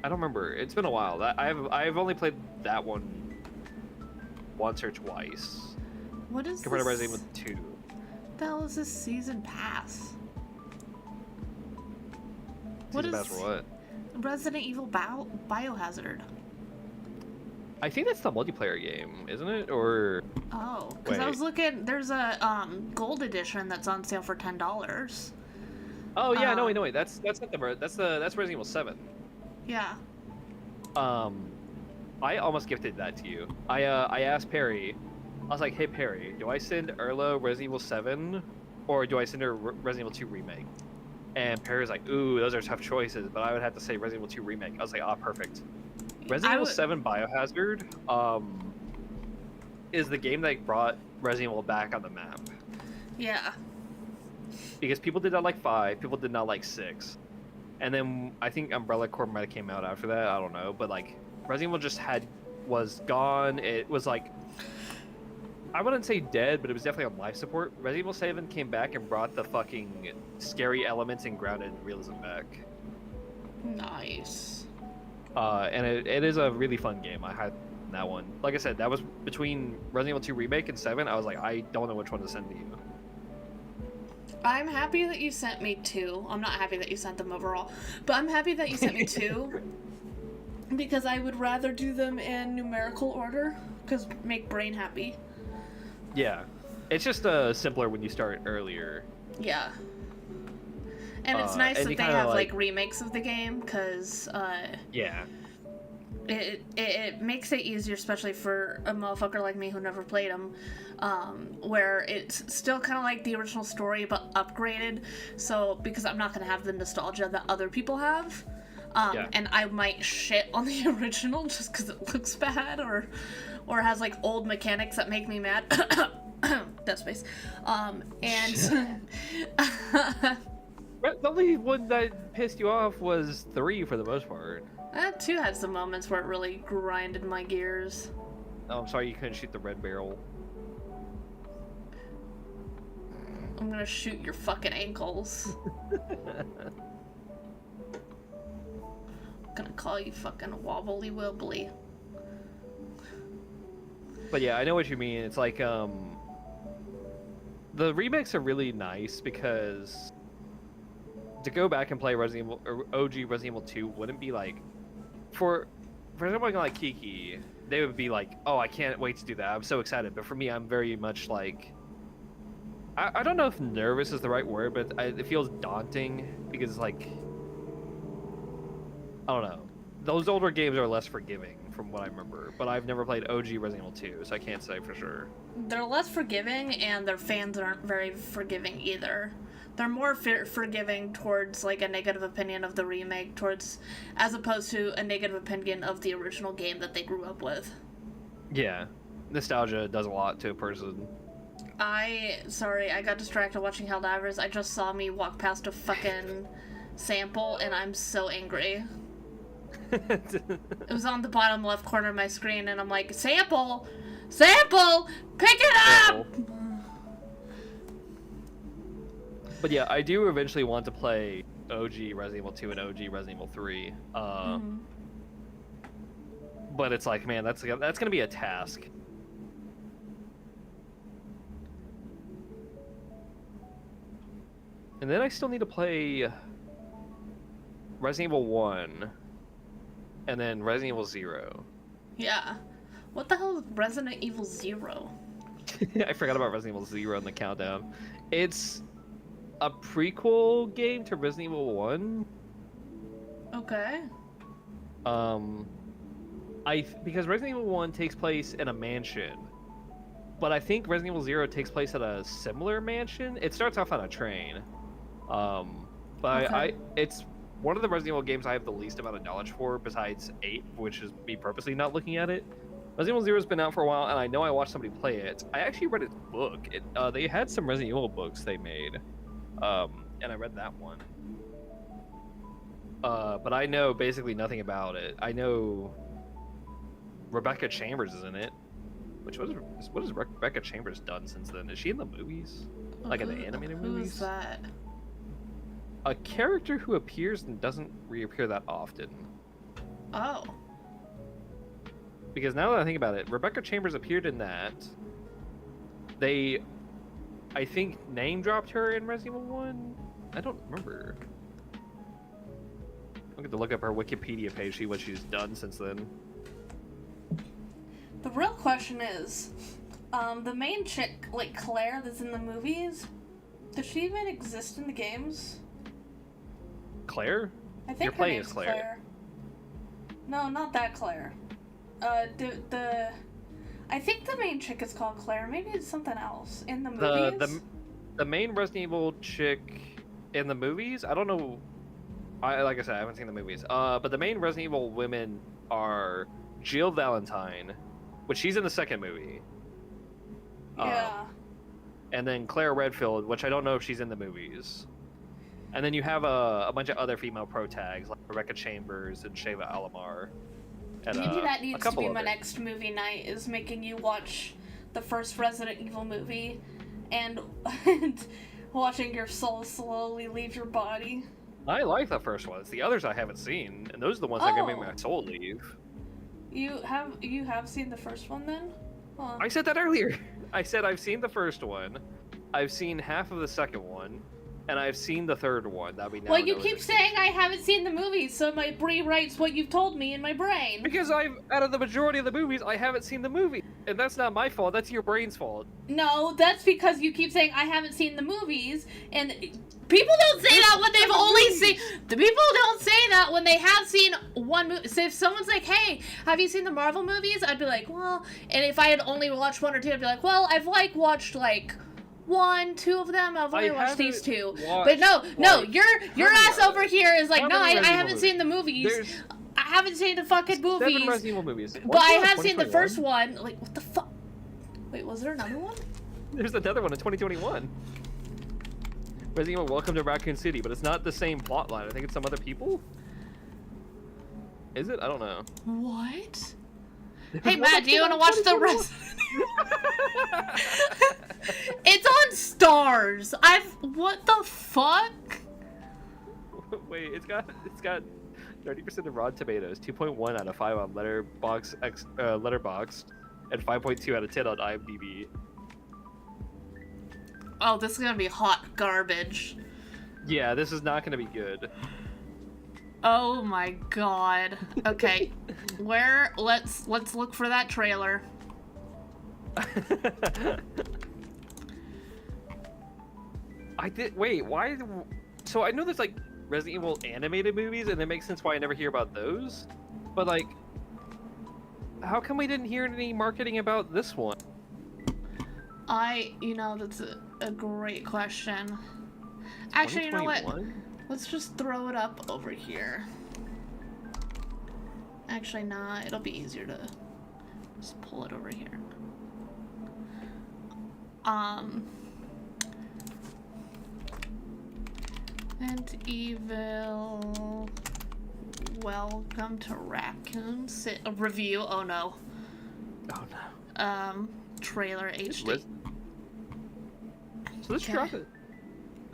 I don't remember. It's been a while. I've only played that one once or twice
What is
compared to
this?
Resident Evil 2.
What the hell is this season pass? What
Season
is
pass for what?
Resident Evil Biohazard?
I think that's the multiplayer game, isn't it? Or
Oh, because I
Wait.
was looking. There's a gold edition that's on sale for $10.
oh yeah, no wait, that's not that's Resident Evil 7.
Yeah.
I almost gifted that to you. I asked Perry. I was like, hey Perry, do I send Erla Resident Evil 7 or do I send her Resident Evil 2 remake? And Perry was like, ooh, those are tough choices, but I would have to say Resident Evil 2 remake. I was like, ah, perfect. Resident Evil 7 Biohazard is the game that brought Resident Evil back on the map.
Yeah.
Because people did not like 5, people did not like 6. And then I think Umbrella Corps might have came out after that, I don't know. But like, Resident Evil just was gone. It was like, I wouldn't say dead, but it was definitely on life support. Resident Evil 7 came back and brought the fucking scary elements and grounded realism back.
Nice.
And it is a really fun game. I had that one. Like I said, that was between Resident Evil 2 Remake and 7. I was like, I don't know which one to send to you.
I'm happy that you sent me 2. I'm not happy that you sent them overall, but I'm happy that you sent me 2 because I would rather do them in numerical order because make brain happy.
Yeah. It's just simpler when you start earlier.
Yeah. And it's nice
and
that
you
they
kinda,
have
like-
like remakes of the game because
Yeah.
it makes it easier, especially for a motherfucker like me who never played them, where it's still kind of like the original story but upgraded. So because I'm not gonna have the nostalgia that other people have,
Yeah.
and I might shit on the original just because it looks bad or has like old mechanics that make me mad. Dead Space, and.
The only one that pissed you off was 3 for the most part.
2 had some moments where it really grinded my gears.
Oh, I'm sorry you couldn't shoot the red barrel.
I'm gonna shoot your fucking ankles. I'm gonna call you fucking wobbly wibbly.
But yeah, I know what you mean. It's like, the remakes are really nice because to go back and play Resident Evil or OG Resident Evil 2 wouldn't be like, for someone like Kiki, they would be like, oh, I can't wait to do that. I'm so excited. But for me, I'm very much like, I don't know if nervous is the right word, but it feels daunting because it's like, I don't know. Those older games are less forgiving from what I remember, but I've never played OG Resident Evil 2, so I can't say for sure.
They're less forgiving, and their fans aren't very forgiving either. They're more forgiving towards like a negative opinion of the remake, as opposed to a negative opinion of the original game that they grew up with.
Yeah, nostalgia does a lot to a person.
Sorry, I got distracted watching Helldivers. I just saw me walk past a fucking sample, and I'm so angry. It was on the bottom left corner of my screen, and I'm like, sample! Sample! Pick it up!
But yeah, I do eventually want to play OG Resident Evil 2 and OG Resident Evil 3. But it's like, man, that's gonna be a task. And then I still need to play Resident Evil 1 and then Resident Evil 0.
Yeah. What the hell is Resident Evil 0?
I forgot about Resident Evil 0 in the countdown. It's a prequel game to Resident Evil 1.
Okay.
Because Resident Evil 1 takes place in a mansion, but I think Resident Evil 0 takes place at a similar mansion. It starts off on a train. But
Okay.
it's one of the Resident Evil games I have the least amount of knowledge for, besides 8, which is me purposely not looking at it. Resident Evil 0 has been out for a while, and I know I watched somebody play it. I actually read its book. They had some Resident Evil books they made, and I read that one. But I know basically nothing about it. I know Rebecca Chambers is in it. What has Rebecca Chambers done since then? Is she in the movies? Like in the animated movies?
Who's that?
A character who appears and doesn't reappear that often.
Oh.
Because now that I think about it, Rebecca Chambers appeared in that. They, I think, name dropped her in Resident Evil 1. I don't remember. I'll get to look up her Wikipedia page, see what she's done since then.
The real question is, the main chick, like Claire, that's in the movies, does she even exist in the games?
Claire?
I think
You're
her
playing
name's
as Claire.
No, not that Claire. I think the main chick is called Claire. Maybe it's something else in the movies.
The main Resident Evil chick in the movies, I don't know. Like I said, I haven't seen the movies. But the main Resident Evil women are Jill Valentine, which she's in the second movie.
Yeah.
And then Claire Redfield, which I don't know if she's in the movies. And then you have a bunch of other female pro tags like Rebecca Chambers and Sheva Alomar. And,
Maybe that needs to be my
others.
next movie night, is making you watch the first Resident Evil movie and watching your soul slowly leave your body.
I like the first one. It's the others I haven't seen, and those are the ones that are gonna make my soul leave.
You have seen the first one then? Huh.
I said that earlier. I said I've seen the first one, I've seen half of the second one, and I've seen the third one. That we now
Well, you
know is
keep
exists.
saying I haven't seen the movies, so my brain writes what you've told me in my brain.
Because out of the majority of the movies, I haven't seen the movie, and that's not my fault. That's your brain's fault.
No, that's because you keep saying I haven't seen the movies, and people don't say that when they've only seen. The people don't say that when they have seen one movie. So if someone's like, "Hey, have you seen the Marvel movies?" I'd be like, "Well," and if I had only watched one or two, I'd be like, "Well, I've watched like." 1, 2 of them. I've only watched these two. But no, your ass over here is like, no, I haven't seen the movies. I haven't seen the fucking movies.
7 Resident Evil movies.
But I have seen the first one. Like, what the fuck? Wait, was there another one?
There's another one in 2021. Resident Evil Welcome to Raccoon City, but it's not the same plotline. I think it's some other people. Is it? I don't know.
What? Hey Matt, do you want to watch the rest? It's on Stars. What the fuck?
Wait, it's got 30% of Rotten Tomatoes, 2.1 out of 5 on Letterboxd, and 5.2 out of 10 on IMDb.
Oh, this is gonna be hot garbage.
Yeah, this is not gonna be good.
Oh my god. Okay, let's look for that trailer.
Wait, why? So I know there's like Resident Evil animated movies, and it makes sense why I never hear about those. But like, how come we didn't hear any marketing about this one?
That's a great question. Actually, you know what?
2021?
Let's just throw it up over here. Actually, nah, it'll be easier to just pull it over here. And Evil. Welcome to Raccoon City. Review. Oh no.
Oh no.
Trailer HD.
So this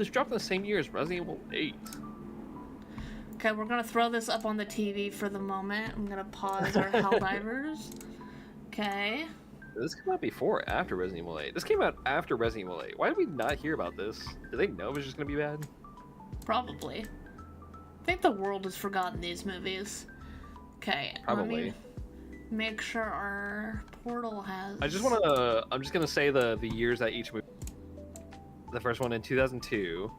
dropped in the same year as Resident Evil 8.
Okay, we're gonna throw this up on the TV for the moment. I'm gonna pause our Helldivers. Okay.
Did this come out before or after Resident Evil 8? This came out after Resident Evil 8. Why did we not hear about this? Did they know it was just gonna be bad?
Probably. I think the world has forgotten these movies. Okay,
Probably.
let me make sure our portal has...
I'm just gonna say the years that each movie. The first one in 2002.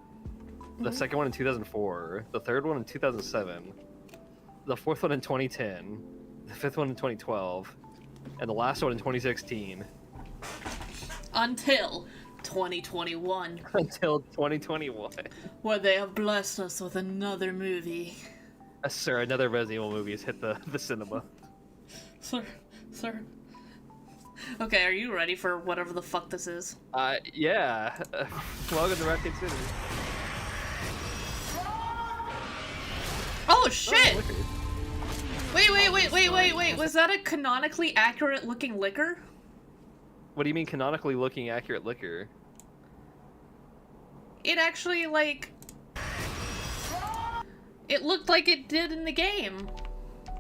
The second one in 2004. The third one in 2007. The fourth one in 2010. The fifth one in 2012. And the last one in 2016.
Until 2021.
Until 2021.
Where they have blessed us with another movie.
Sir, another Resident Evil movie has hit the cinema.
Sir. Okay, are you ready for whatever the fuck this is?
Yeah. Welcome to Raccoon City.
Oh shit!
Oh,
Wait, was that a canonically accurate looking liquor?
What do you mean canonically looking accurate liquor?
It actually, like... It looked like it did in the game.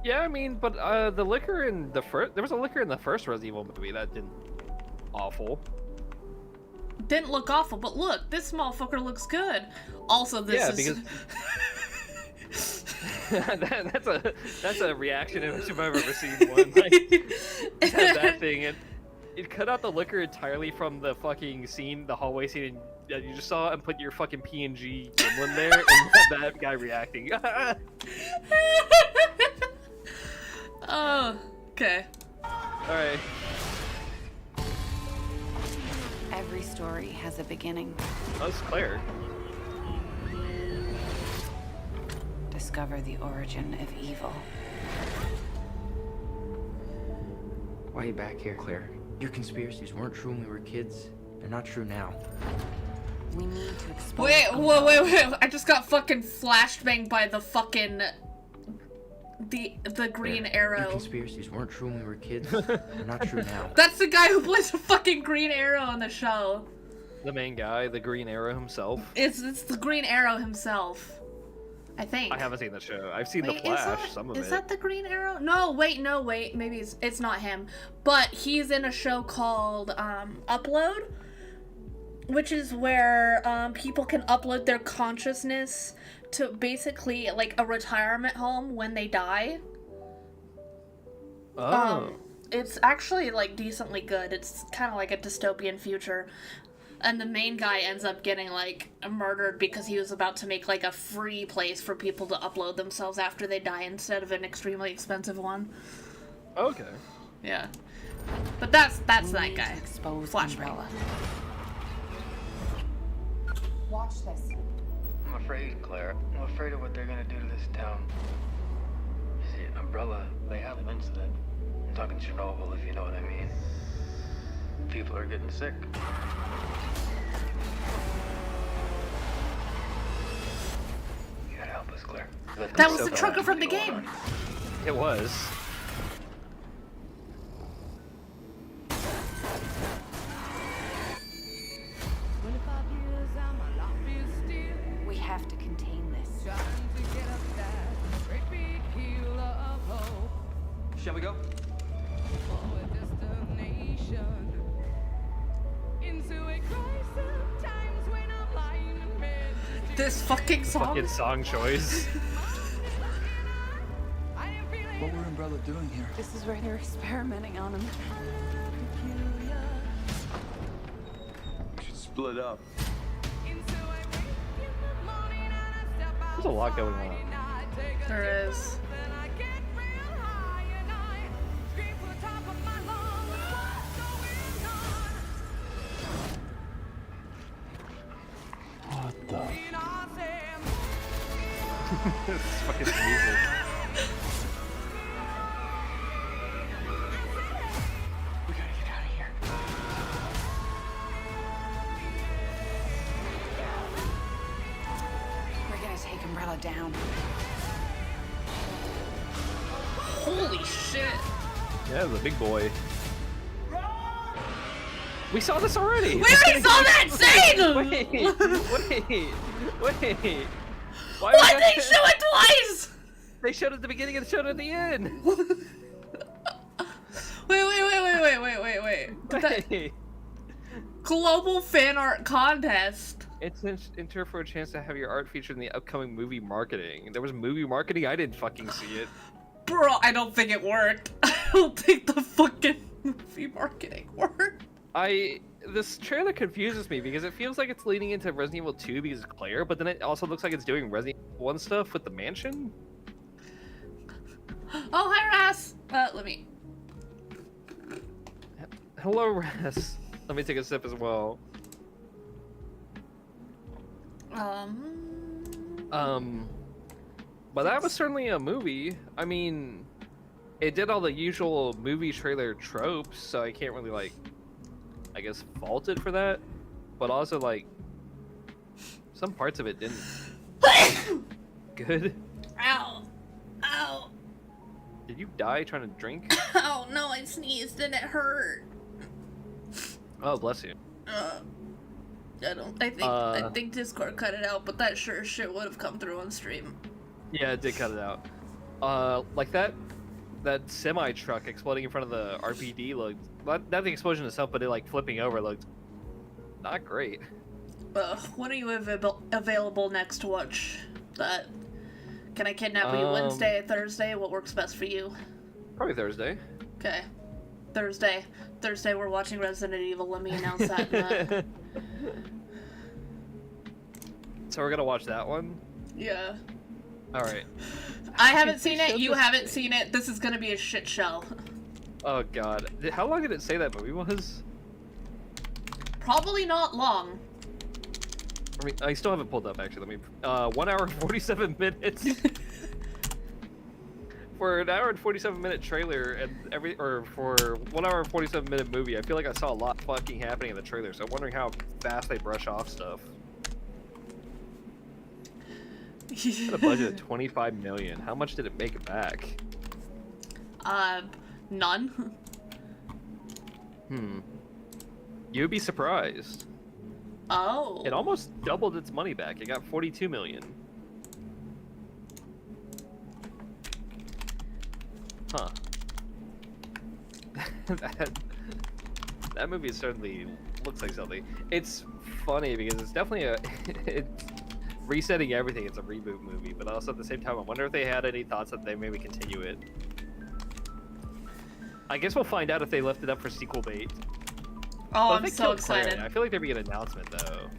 Yeah, I mean, but the liquor in the first, there was a liquor in the first Resident Evil movie that didn't awful.
Didn't look awful, but look, this motherfucker looks good. Also, this is...
Because that's a reaction in which I've ever seen one. Like, it had that thing, and it cut out the liquor entirely from the fucking scene, the hallway scene that you just saw, and put your fucking PNG gremlin there, and had that guy reacting.
Oh, okay.
Alright.
Every story has a beginning.
Oh, it's Claire.
Discover the origin of evil.
Why are you back here, Claire? Your conspiracies weren't true when we were kids. They're not true now.
We need to expose.
Wait! I just got fucking flashbanged by the fucking... The Green
Claire,
Arrow.
Your conspiracies weren't true when we were kids. They're not true now.
That's the guy who plays the fucking Green Arrow on the show.
The main guy, the Green Arrow himself.
It's the Green Arrow himself. I think.
I haven't seen the show. I've seen
Wait,
The Flash, some of it.
Is that the Green Arrow? No, wait. Maybe it's not him. But he's in a show called Upload, which is where people can upload their consciousness to basically like a retirement home when they die.
Oh.
It's actually like decently good. It's kind of like a dystopian future. And the main guy ends up getting like murdered because he was about to make like a free place for people to upload themselves after they die instead of an extremely expensive one.
Okay.
Yeah. But that's that
We
guy.
need to expose
Flashback.
Umbrella. Watch this.
I'm afraid, Claire. I'm afraid of what they're gonna do to this town. You see, Umbrella, they had an incident. I'm talking Chernobyl, if you know what I mean. People are getting sick. You gotta help us, Claire.
That was the trucker from the game.
It was.
We have to contain this.
Shall we go?
This fucking song.
Fucking song choice.
What were Umbrella doing here?
This is where they're experimenting on him.
We should split up.
There's a lot going on.
There is.
What the?
This fucking music.
We gotta get out of here.
We're gonna take Umbrella down.
Holy shit.
Yeah, the big boy. We saw this already!
We already saw that scene!
Wait. Why
Why'd they show it twice?
They showed it at the beginning and showed it at the end!
Wait. That global fan art contest.
It's enter for a chance to have your art featured in the upcoming movie marketing. There was movie marketing? I didn't fucking see it.
Bro, I don't think it worked. I don't think the fucking movie marketing worked.
This trailer confuses me because it feels like it's leaning into Resident Evil 2 because of Claire, but then it also looks like it's doing Resident Evil 1 stuff with the mansion.
Oh, hi, Ras. Let me.
Hello, Ras. Let me take a sip as well. But that was certainly a movie. I mean, it did all the usual movie trailer tropes, so I can't really, like, I guess, fault it for that. But also, like, some parts of it didn't. Good.
Ow. Ow.
Did you die trying to drink?
Oh, no, I sneezed and it hurt.
Oh, bless you.
I think Discord cut it out, but that sure as shit would have come through on stream.
Yeah, it did cut it out. Like that that semi truck exploding in front of the RPD looked not the explosion itself, but it like flipping over looked not great.
When are you available next to watch that? Can I kidnap you Wednesday, Thursday? What works best for you?
Probably Thursday.
Okay. Thursday we're watching Resident Evil. Let me announce that.
So we're gonna watch that one?
Yeah.
Alright.
I haven't seen it, you haven't seen it, this is gonna be a shit show.
Oh god. How long did it say that movie was?
Probably not long.
I mean, I still haven't pulled up actually. Let me 1 hour and 47 minutes. For an hour and 47-minute trailer and for 1 hour and 47-minute movie, I feel like I saw a lot fucking happening in the trailer, so I'm wondering how fast they brush off stuff. Had a budget of 25 million. How much did it make it back?
None.
You'd be surprised.
Oh.
It almost doubled its money back. It got 42 million. Huh. that movie certainly looks like something. It's funny because it's definitely it's resetting everything. It's a reboot movie, but also at the same time, I wonder if they had any thoughts that they maybe continue it. I guess we'll find out if they left it up for sequel bait.
Oh,
But
I'm
they
so
killed Claire.
excited.
I feel like there'd be an announcement though.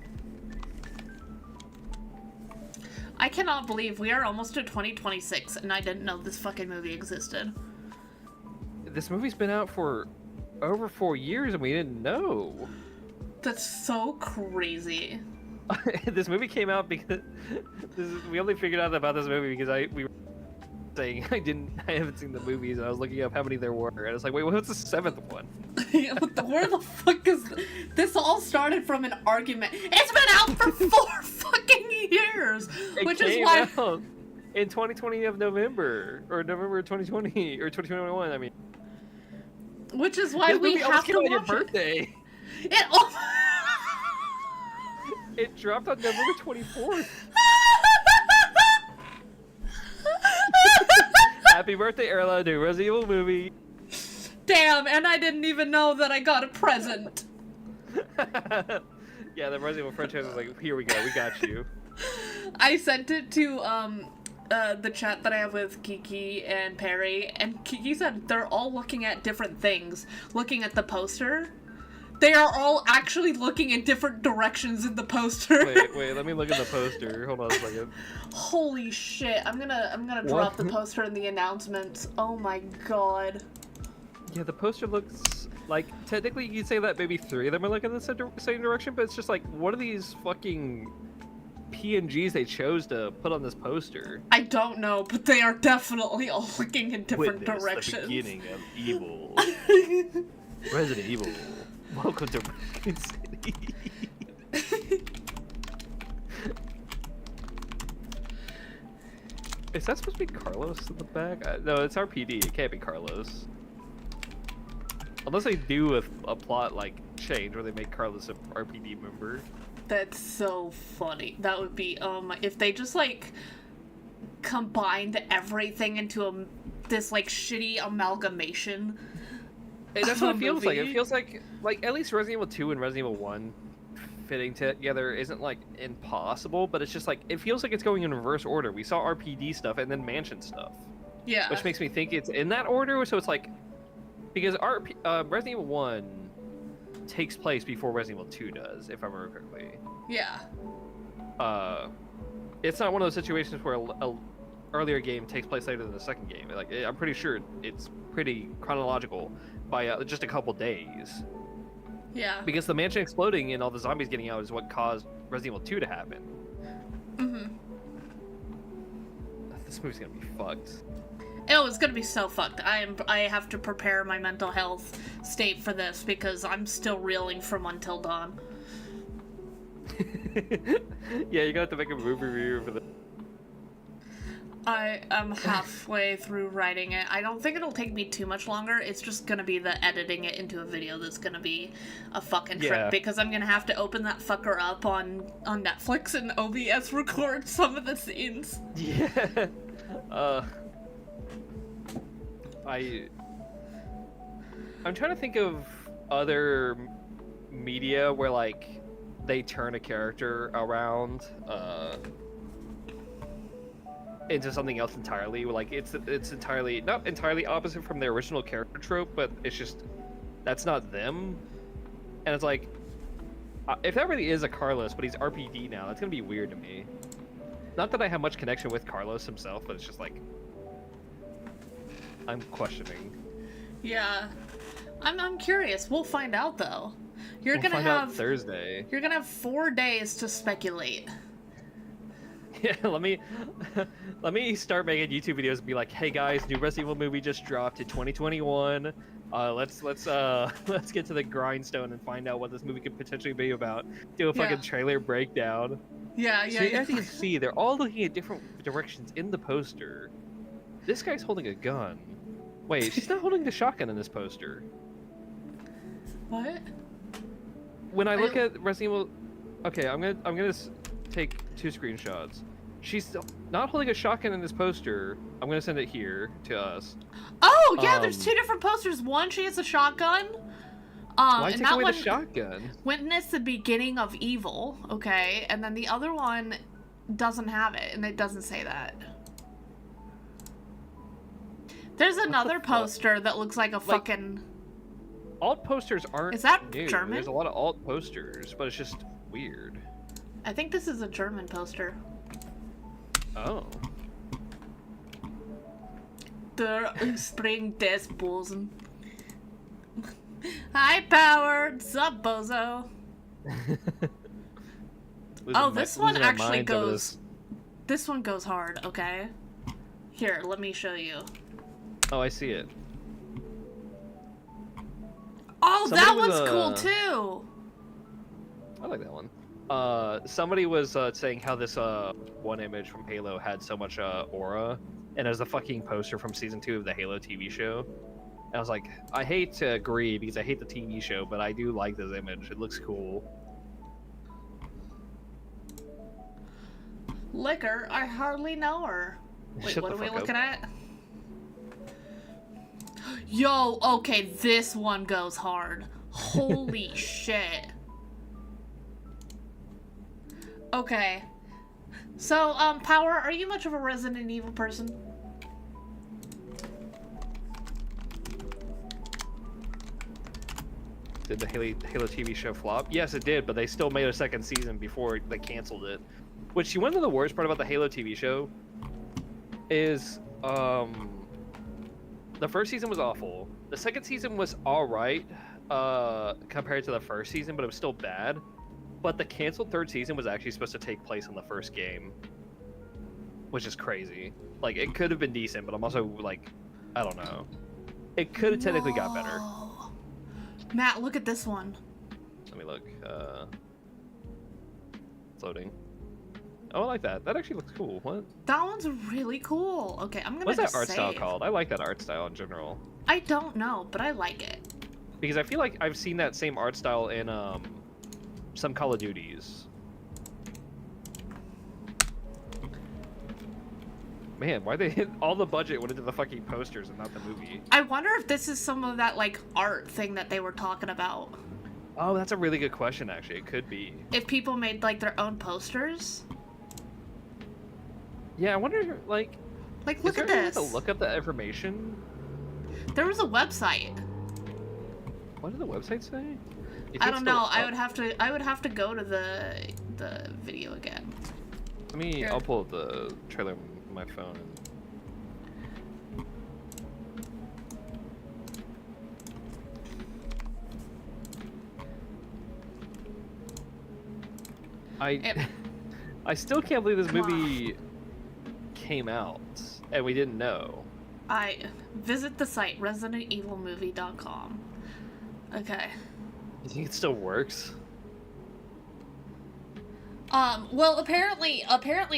I cannot believe we are almost to 2026 and I didn't know this fucking movie existed.
This movie's been out for over 4 years and we didn't know.
That's so crazy.
This movie came out because we only figured out about this movie because we were saying I haven't seen the movies and I was looking up how many there were and it's like, wait, what's the 7th one?
Where the fuck is this? All started from an argument. It's been out for 4 fucking years, which is why
out in 2020 of November or November 2020 or 2021. I mean,
which is why
this
we
movie almost
have
came
to
out on your
watch it.
birthday. It dropped on November 24th. Happy birthday, Erla, new Resident Evil movie.
Damn, and I didn't even know that I got a present.
Yeah, the Resident Evil franchise was like, here we go, we got you.
I sent it to the chat that I have with Kiki and Perry, and Kiki said they're all looking at different things. Looking at the poster, they are all actually looking in different directions in the poster.
Wait, let me look at the poster. Hold on a second.
Holy shit! I'm gonna drop the poster in the announcements. Oh my god.
Yeah, the poster looks like, technically you could say that maybe 3 of them are looking in the same direction, but it's just like, what are these fucking PNGs they chose to put on this poster?
I don't know, but they are definitely all looking in different
Witness
directions.
the beginning of evil. Resident Evil. Welcome to Raccoon City. Is that supposed to be Carlos in the back? No, it's RPD. It can't be Carlos. Unless they do a plot like change where they make Carlos an RPD member.
That's so funny. That would be if they just like combined everything into this like shitty amalgamation.
And that's what it feels like. It
movie.
feels like at least Resident Evil 2 and Resident Evil 1 fitting together isn't like impossible, but it's just like it feels like it's going in reverse order. We saw RPD stuff and then mansion stuff.
Yeah.
Which makes me think it's in that order, so it's like because Resident Evil 1 takes place before Resident Evil 2 does, if I remember correctly.
Yeah.
It's not one of those situations where a earlier game takes place later than the second game. Like I'm pretty sure it's pretty chronological by just a couple days.
Yeah.
Because the mansion exploding and all the zombies getting out is what caused Resident Evil 2 to happen.
Mhm.
This movie's gonna be fucked.
Oh, it's gonna be so fucked. I have to prepare my mental health state for this because I'm still reeling from Until Dawn.
Yeah, you're gonna have to make a movie review for this.
I am halfway through writing it. I don't think it'll take me too much longer. It's just gonna be the editing it into a video that's gonna be a fucking trip
Yeah.
because I'm gonna have to open that fucker up on Netflix and OBS record some of the scenes.
Yeah. I'm trying to think of other media where like they turn a character around into something else entirely. Like it's entirely not entirely opposite from their original character trope, but it's just that's not them. And it's like if that really is a Carlos, but he's RPD now, that's gonna be weird to me. Not that I have much connection with Carlos himself, but it's just like I'm questioning.
Yeah, I'm curious. We'll find out though. You're
We'll
gonna
find out
have
Thursday.
You're gonna have 4 days to speculate.
Yeah, let me start making YouTube videos and be like, hey guys, new Resident Evil movie just dropped in 2021. Let's get to the grindstone and find out what this movie could potentially be about. Do a fucking trailer breakdown.
Yeah.
So as you can see, they're all looking at different directions in the poster. This guy's holding a gun. Wait, she's not holding the shotgun in this poster.
What?
When I look at Resident Evil, okay, I'm gonna take 2 screenshots. She's not holding a shotgun in this poster. I'm gonna send it here to us.
Oh yeah, there's 2 different posters. One, she has a shotgun.
Why
and
take
that
away
one,
the shotgun?
Witness the beginning of evil. Okay, and then the other one doesn't have it, and it doesn't say that. There's another poster that looks like a fucking.
Alt posters aren't.
Is that
new.
German?
There's a lot of alt posters, but it's just weird.
I think this is a German poster.
Oh.
Der Spring des Bosen. Hi, Power. What's up, Bozo? Oh, this one actually goes. This one goes hard. Okay. Here, let me show you.
Oh, I see it.
Oh,
Somebody
that
was,
one's cool too.
I like that one. Somebody was saying how this one image from Halo had so much aura, and it was a fucking poster from season 2 of the Halo TV show. And I was like, I hate to agree because I hate the TV show, but I do like this image. It looks cool.
Liquor, I hardly know her. Wait,
Shut
what
the
are we
fuck
looking
up.
at? Yo, okay, this one goes hard. Holy shit. Okay. So, Power, are you much of a Resident Evil person?
Did the Halo TV show flop? Yes, it did, but they still made a second season before they canceled it. Which, you want to know the worst part about the Halo TV show? Is, the first season was awful. The second season was alright, compared to the first season, but it was still bad. But the canceled third season was actually supposed to take place in the first game. Which is crazy. Like, it could have been decent, but I'm also, like, I don't know. It could have technically got better.
Matt, look at this one.
Let me look. It's loading. Oh, I like that. That actually looks cool. What?
That one's really cool. Okay, I'm gonna
What's that
just
art style
save.
called? I like that art style in general.
I don't know, but I like it.
Because I feel like I've seen that same art style in some Call of Duties. Man, why they hit all the budget went into the fucking posters and not the movie?
I wonder if this is some of that, like, art thing that they were talking about.
Oh, that's a really good question, actually. It could be.
If people made, like, their own posters?
Yeah, I wonder, like...
Like, look
is
at
there a way
this.
to look up that information?
There was a website.
What did the website say? You think
I
it's
don't
still
know.
up?
I would have to go to the video again.
Let me...
Here.
I'll pull up the trailer on my phone. I still can't believe this movie came out and we didn't know.
I visit the site residentevilmovie.com. Okay.
You think it still works?
Well, apparently,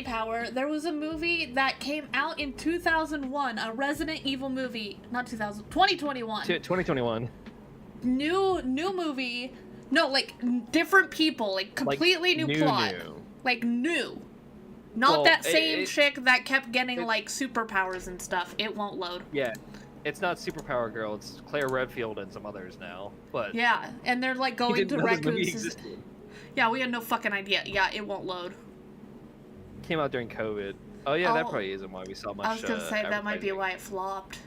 Power, there was a movie that came out in 2001, a Resident Evil movie, not 2021.
2021.
New movie. No, like, different people, like, completely new plot. Like, new. Not
Well,
that same chick that kept getting, like, superpowers and stuff. It won't load.
Yeah. it's not Superpower Girl, it's Claire Redfield and some others now. But
Yeah, and they're like
he
going
didn't
to
know this movie
raccoons.
existed.
Yeah, we had no fucking idea. Yeah, it won't load.
Came out during COVID. Oh yeah, that
Oh,
probably isn't why we saw much.
I was gonna say that might be
advertising.
why it flopped.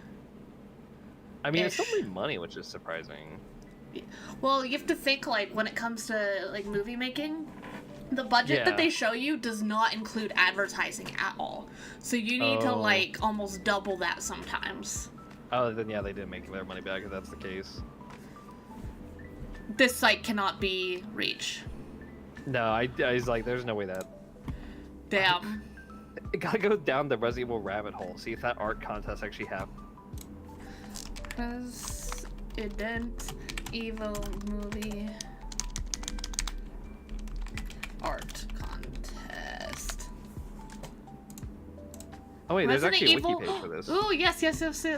I mean, it
ish.
still made money, which is surprising.
Well, you have to think, like, when it comes to, like, movie making, the budget that
Yeah.
they show you does not include advertising at all. So you need to,
Oh.
like, almost double that sometimes.
Oh, then yeah, they didn't make their money back if that's the case.
This site cannot be reached.
No, I was like, there's no way that.
Damn.
I gotta go down the Resident Evil rabbit hole, see if that art contest actually happened.
Resident Evil movie art contest.
Oh wait, there's
Resident
actually a
Evil?
wiki page for this.
Ooh, yes,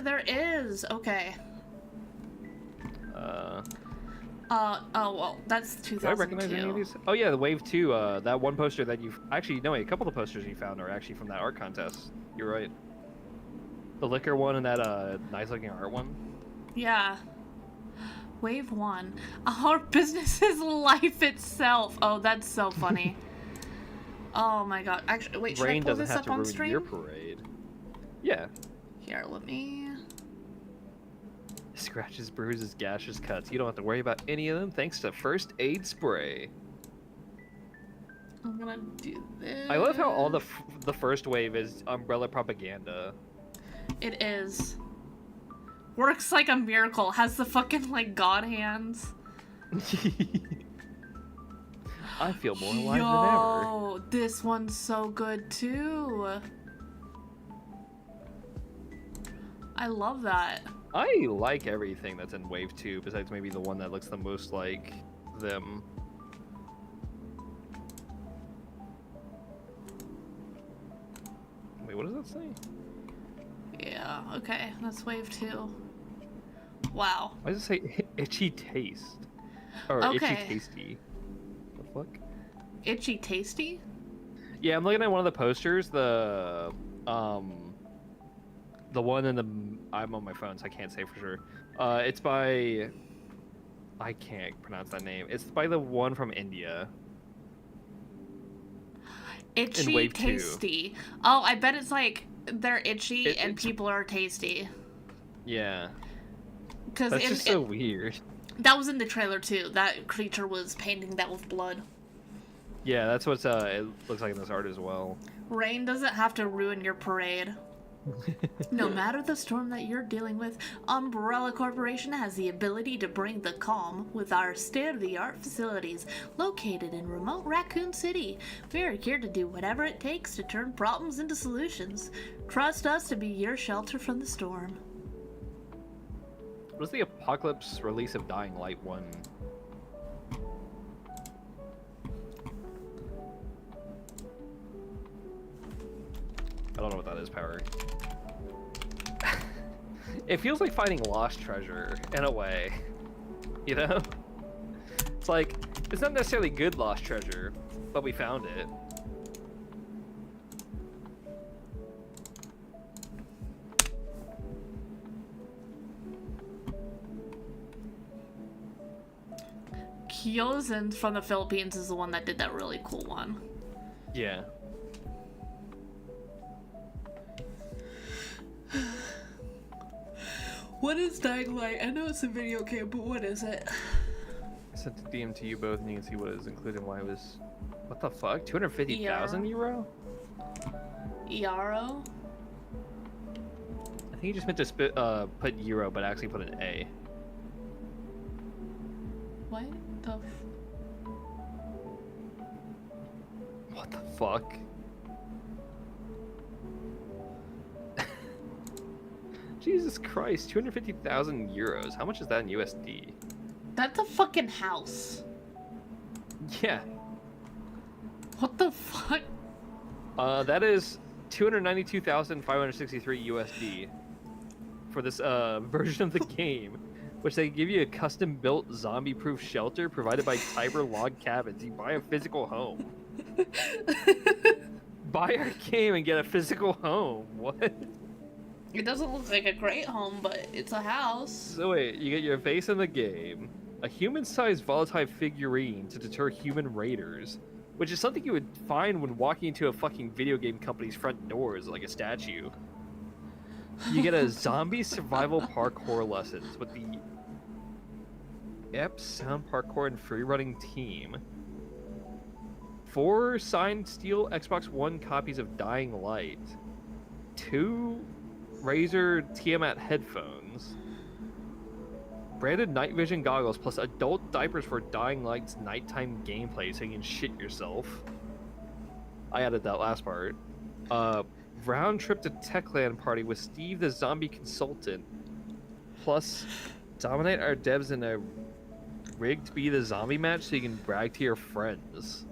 there is. Okay. Oh, well, that's
Do I recognize any of
2002.
these? Oh yeah, the Wave 2, that one poster that you've... Actually, no, wait, a couple of the posters you found are actually from that art contest. You're right. The liquor one and that, nice-looking art one.
Yeah. Wave 1. Our business is life itself. Oh, that's so funny. Oh my god. Actually, wait, should
Rain
I pull
doesn't
this
have
up
to
on
ruin
stream?
your parade. Yeah.
Here, let me...
Scratches, bruises, gashes, cuts. You don't have to worry about any of them thanks to First Aid Spray.
I'm gonna do this.
I love how all the first wave is umbrella propaganda.
It is. Works like a miracle. Has the fucking, like, god hands.
I feel more alive than
Yo, this one's so good too. I love that.
ever. I like everything that's in Wave 2, besides maybe the one that looks the most like them. Wait, what does that say?
Yeah, okay, that's wave 2. Wow.
Why does it say itchy taste? Or
Okay.
itchy tasty? The fuck?
Itchy tasty?
Yeah, I'm looking at one of the posters, the one in the... I'm on my phone, so I can't say for sure. It's by... I can't pronounce that name. It's by the one from India.
Itchy
Wave 2.
tasty. Oh, I bet it's like they're itchy and
It's-
people are tasty.
Yeah.
Because
That's just so weird.
that was in the trailer too. That creature was painting that with blood.
Yeah, that's what's it looks like in this art as well.
Rain doesn't have to ruin your parade. No matter the storm that you're dealing with, Umbrella Corporation has the ability to bring the calm with our state-of-the-art facilities located in remote Raccoon City. We are here to do whatever it takes to turn problems into solutions. Trust us to be your shelter from the storm.
What is the Apocalypse release of Dying Light one? I don't know what that is, Power. It feels like finding lost treasure, in a way. You know? It's like, it's not necessarily good lost treasure, but we found it.
Kyozan from the Philippines is the one that did that really cool one.
Yeah.
What is Dying Light? I know it's a video game, but what is it?
I sent the DM to you both, and you can see what is included and why it was... What the fuck? 250,000 euro?
Yarrow?
I think you just meant to put euro, but actually put an A.
What the
What the fuck? Jesus Christ, 250,000 euros. How much is that in USD?
That's a fucking house.
Yeah.
What the fuck?
That is 292,563 USD for this version of the game, which they give you a custom-built zombie-proof shelter provided by Tiber Log Cabins. You buy a physical home. Buy our game and get a physical home. What?
It doesn't look like a great home, but it's a house.
So wait, you get your face in the game, a human-sized volatile figurine to deter human raiders, which is something you would find when walking into a fucking video game company's front doors, like a statue. You get a zombie survival parkour lessons with the Sound Parkour and Free Running team. 4 signed steel Xbox One copies of Dying Light. 2 Razer Tiamat headphones. Branded night vision goggles plus adult diapers for Dying Light's nighttime gameplay so you can shit yourself. I added that last part. Round trip to Techland party with Steve the zombie consultant. Plus dominate our devs in a rigged be the zombie match so you can brag to your friends.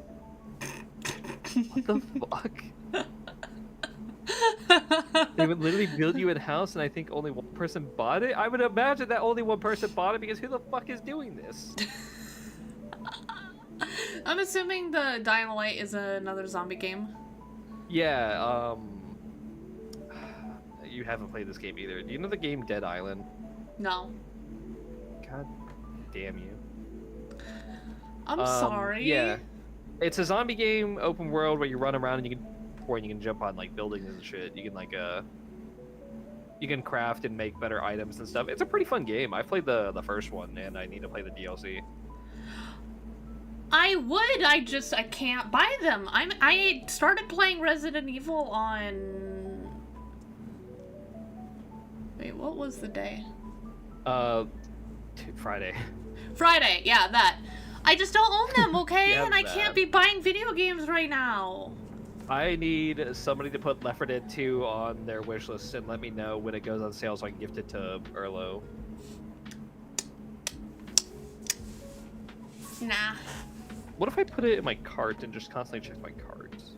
What the fuck? They would literally build you a house, and I think only one person bought it. I would imagine that only one person bought it because who the fuck is doing this?
I'm assuming the Dying Light is another zombie game.
Yeah, you haven't played this game either. Do you know the game Dead Island?
No.
God damn you.
I'm sorry.
Yeah. It's a zombie game, open world, where you run around and you can jump on like buildings and shit. You can like you can craft and make better items and stuff. It's a pretty fun game. I played the first one and I need to play the DLC.
I would, I can't buy them. I started playing Resident Evil on... Wait, what was the day?
Friday.
Friday, yeah, that. I just don't own them, okay?
Yeah,
and I can't be buying video games right now.
I need somebody to put Left 4 Dead 2 on their wish list and let me know when it goes on sale so I can gift it to Erlo.
Nah.
What if I put it in my cart and just constantly check my carts?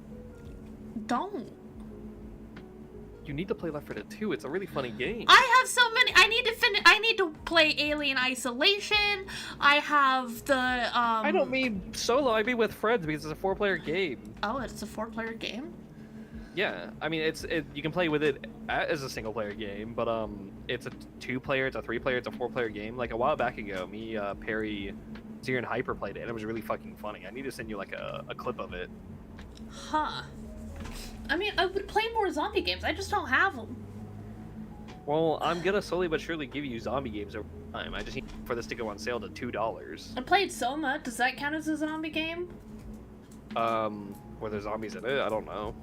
Don't.
You need to play Left 4 Dead 2. It's a really funny game.
I have so many. I need to play Alien Isolation. I have the
I don't mean solo. I mean with friends because it's a 4-player game.
Oh, it's a 4-player game?
Yeah, I mean you can play with it as a single-player game, but it's a 2-player, it's a 3-player, it's a 4-player game. Like a while back ago, me, Perry, Zero, and Hyper played it, and it was really fucking funny. I need to send you like a clip of it.
Huh. I mean, I would play more zombie games. I just don't have them.
Well, I'm gonna slowly but surely give you zombie games over time. I just need for this to go on sale to $2.
I played Soma. Does that count as a zombie game?
Were there zombies in it? I don't know.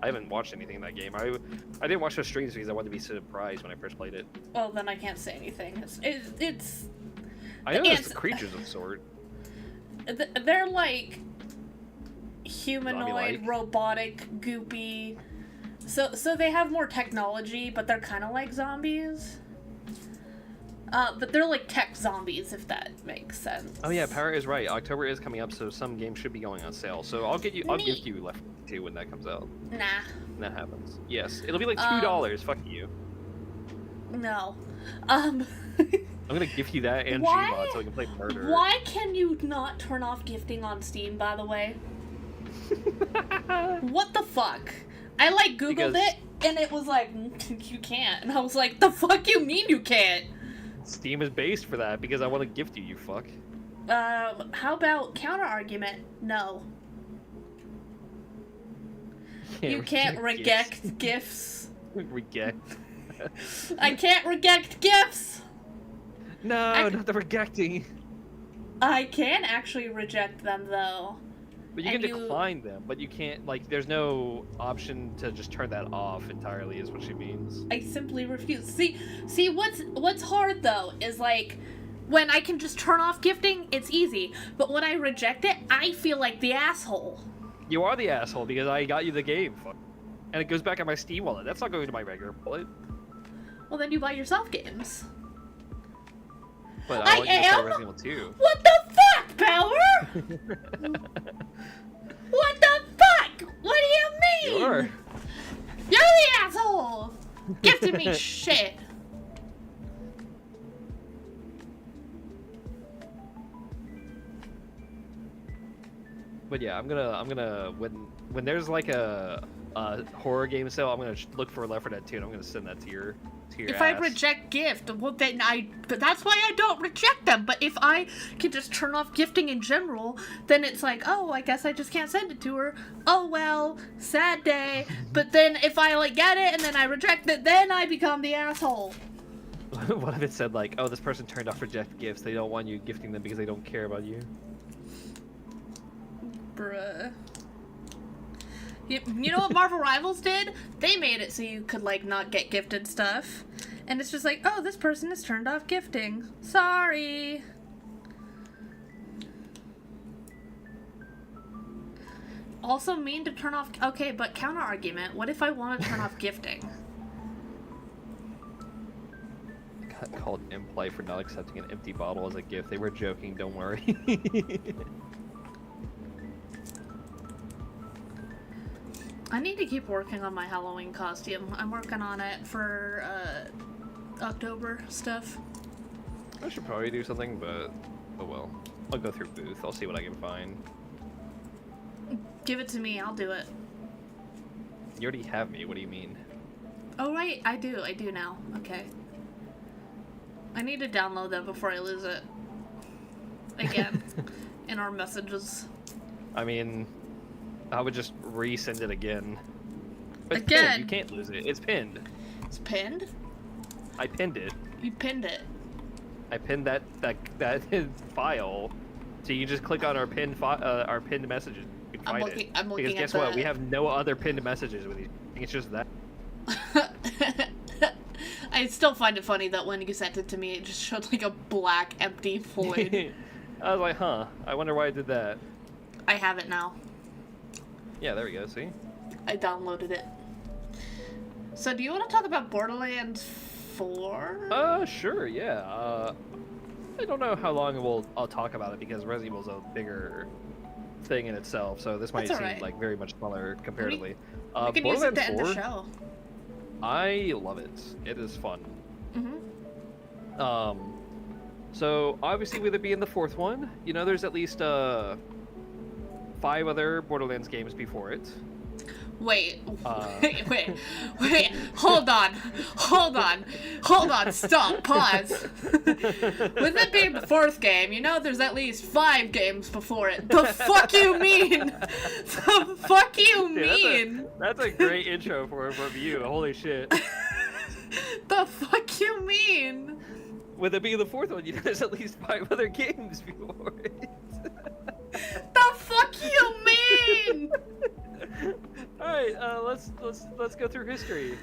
I haven't watched anything in that game. I didn't watch the streams because I wanted to be surprised when I first played it.
Well, then I can't say anything. It's
I know there's creatures of sort.
They're like humanoid,
Zombie-like.
robotic, goopy. So they have more technology, but they're kind of like zombies. But they're like tech zombies, if that makes sense.
Oh yeah, Para is right. October is coming up, so some games should be going on sale. So I'll gift you Left 4 Dead 2 when that comes out.
Nah.
When that happens. Yes, it'll be like $2. Fuck you.
No.
I'm gonna gift you that and Gmod so we can play Murder.
Why can you not turn off gifting on Steam, by the way? What the fuck? I like Googled it and it was like, you can't. And I was like, the fuck you mean you can't?
Steam is based for that because I want to gift you, you fuck.
How about counter argument? No. You can't reject gifts.
Reject.
I can't reject gifts!
No, not the rejecting.
I can actually reject them, though.
But you can decline them, but you can't, like, there's no option to just turn that off entirely, is what she means.
I simply refuse. See, what's hard, though, is, like, when I can just turn off gifting, it's easy. But when I reject it, I feel like the asshole.
You are the asshole, because I got you the game. And it goes back on my Steam wallet. That's not going to my regular wallet.
Well, then you buy yourself games.
But I want you to play Resident Evil 2.
What the fuck, Power? What the fuck? What do you mean?
You are.
You're the asshole! Gifted me shit.
But yeah, I'm gonna when there's like a horror game sale, I'm gonna look for Left 4 Dead 2, and I'm gonna send that to your
If
ass.
I reject gift, well then that's why I don't reject them. But if I can just turn off gifting in general, then it's like, oh, I guess I just can't send it to her. Oh well, sad day. But then if I like get it and then I reject it, then I become the asshole.
What if it said like, oh, this person turned off reject gifts, they don't want you gifting them because they don't care about you?
Bruh. You know what Marvel Rivals did? They made it so you could, like, not get gifted stuff. And it's just like, oh, this person has turned off gifting. Sorry. Also mean to turn off... Okay, but counter argument. What if I want to turn off gifting?
I got called impolite for not accepting an empty bottle as a gift. They were joking, don't worry.
I need to keep working on my Halloween costume. I'm working on it for, October stuff.
I should probably do something, but oh well. I'll go through booth. I'll see what I can find.
Give it to me, I'll do it.
You already have me. What do you mean?
Oh, right, I do now. Okay. I need to download that before I lose it. Again. In our messages.
I mean, I would just resend it again. But it's
Again?
pinned. You can't lose it. It's pinned.
It's pinned?
I pinned it.
You pinned it.
I pinned that file. So you just click on our pinned messages. You can find it.
I'm looking
because guess what? We have no other pinned messages with you. I think it's just that.
I still find it funny that when you sent it to me, it just showed like a black, empty void.
I was like, huh. I wonder why I did that.
I have it now.
Yeah, there we go. See?
I downloaded it. So do you want to talk about Borderlands 4?
Sure, yeah. I don't know how long I'll talk about it because Resident Evil's a bigger thing in itself, so this might
That's
seem
alright.
like very much smaller comparatively.
We can use it
Borderlands
to end
4,
the show.
I love it. It is fun.
Mm-hmm.
So obviously with it being the fourth one, you know there's at least 5 other Borderlands games before it.
Wait, wait, hold on, stop, pause. With it being the 4th game, you know there's at least 5 games before it. The fuck you mean? The fuck you mean?
Dude, that's a great intro for a review, holy shit.
The fuck you mean?
With it being the 4th one, you know there's at least 5 other games before it.
The fuck you mean?
Alright, let's go through history.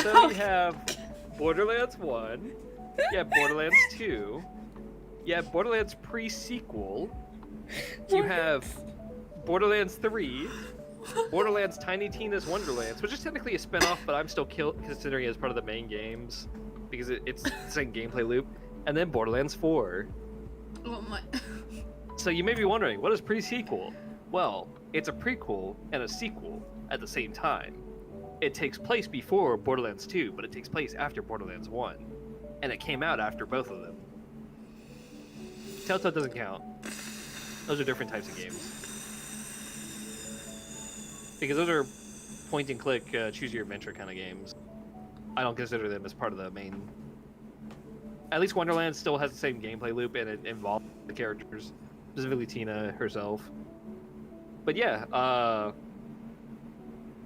So we have Borderlands 1, you have Borderlands 2, you have Borderlands pre-sequel, you have Borderlands 3, Borderlands Tiny Tina's Wonderlands, which is technically a spin-off, but I'm still considering it as part of the main games, because it's the same gameplay loop, and then Borderlands 4.
Oh my...
So you may be wondering, what is pre-sequel? Well, it's a prequel and a sequel at the same time. It takes place before Borderlands 2, but it takes place after Borderlands 1. And it came out after both of them. Telltale doesn't count. Those are different types of games. Because those are point and click, choose your adventure kind of games. I don't consider them as part of the main... At least Wonderland still has the same gameplay loop and it involves the characters. Specifically Tina herself. But yeah,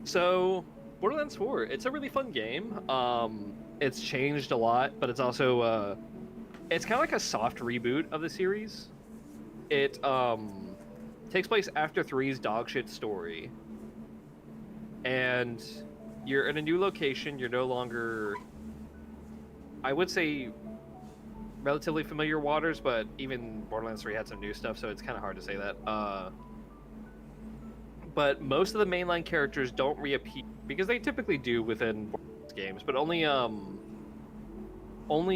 so Borderlands 4, it's a really fun game. It's changed a lot, but it's also, it's kind of like a soft reboot of the series. It takes place after 3's dogshit story. And you're in a new location, you're no longer, I would say, relatively familiar waters, but even Borderlands 3 had some new stuff, so it's kind of hard to say that. But most of the mainline characters don't reappear, because they typically do within Borderlands games, but only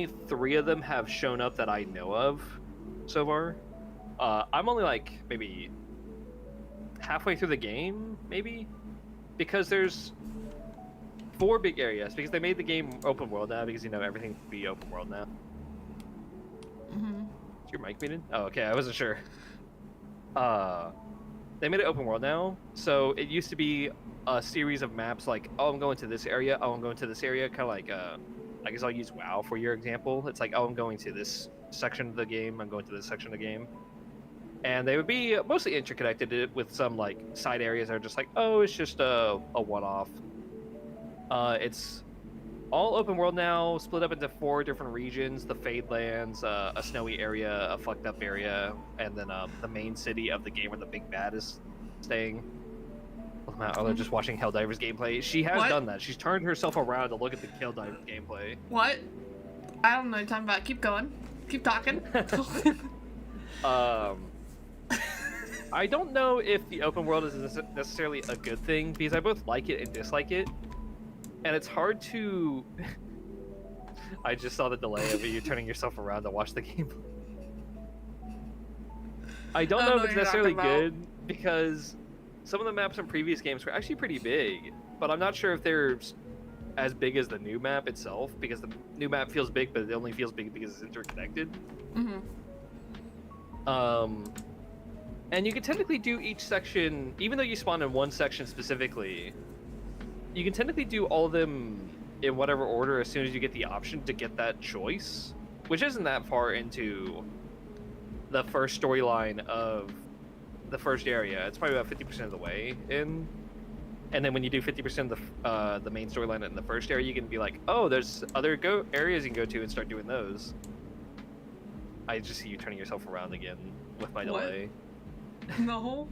3 of them have shown up that I know of so far. I'm only like maybe halfway through the game, maybe, because there's 4 big areas, because they made the game open world now, because you know everything can be open world now. Is your mic muted? Oh, okay, I wasn't sure. they made it open world now. So it used to be a series of maps like, oh, I'm going to this area. Oh, I'm going to this area. Kind of like, I guess I'll use WoW for your example. It's like, oh, I'm going to this section of the game. I'm going to this section of the game. And they would be mostly interconnected with some like side areas that are just like, oh, it's just a one-off. It's all open world now, split up into 4 different regions: the Fade Lands, a snowy area, a fucked up area, and then the main city of the game where the big bad is staying. Oh, they're just watching Helldivers gameplay. She has done that. She's turned herself around to look at the Helldivers gameplay.
What? I don't know what you're talking about. Keep going. Keep talking.
I don't know if the open world is necessarily a good thing, because I both like it and dislike it. And it's hard to... I just saw the delay of you turning yourself around to watch the gameplay. I don't know if it's necessarily good, because some of the maps in previous games were actually pretty big, but I'm not sure if they're as big as the new map itself, because the new map feels big, but it only feels big because it's interconnected.
Mm-hmm.
And you can technically do each section, even though you spawn in one section specifically, you can technically do all of them in whatever order as soon as you get the option to get that choice, which isn't that far into the first storyline of the first area. It's probably about 50% of the way in. And then when you do 50% of the main storyline in the first area, you can be like, oh, there's other areas you can go to and start doing those. I just see you turning yourself around again with my delay.
No.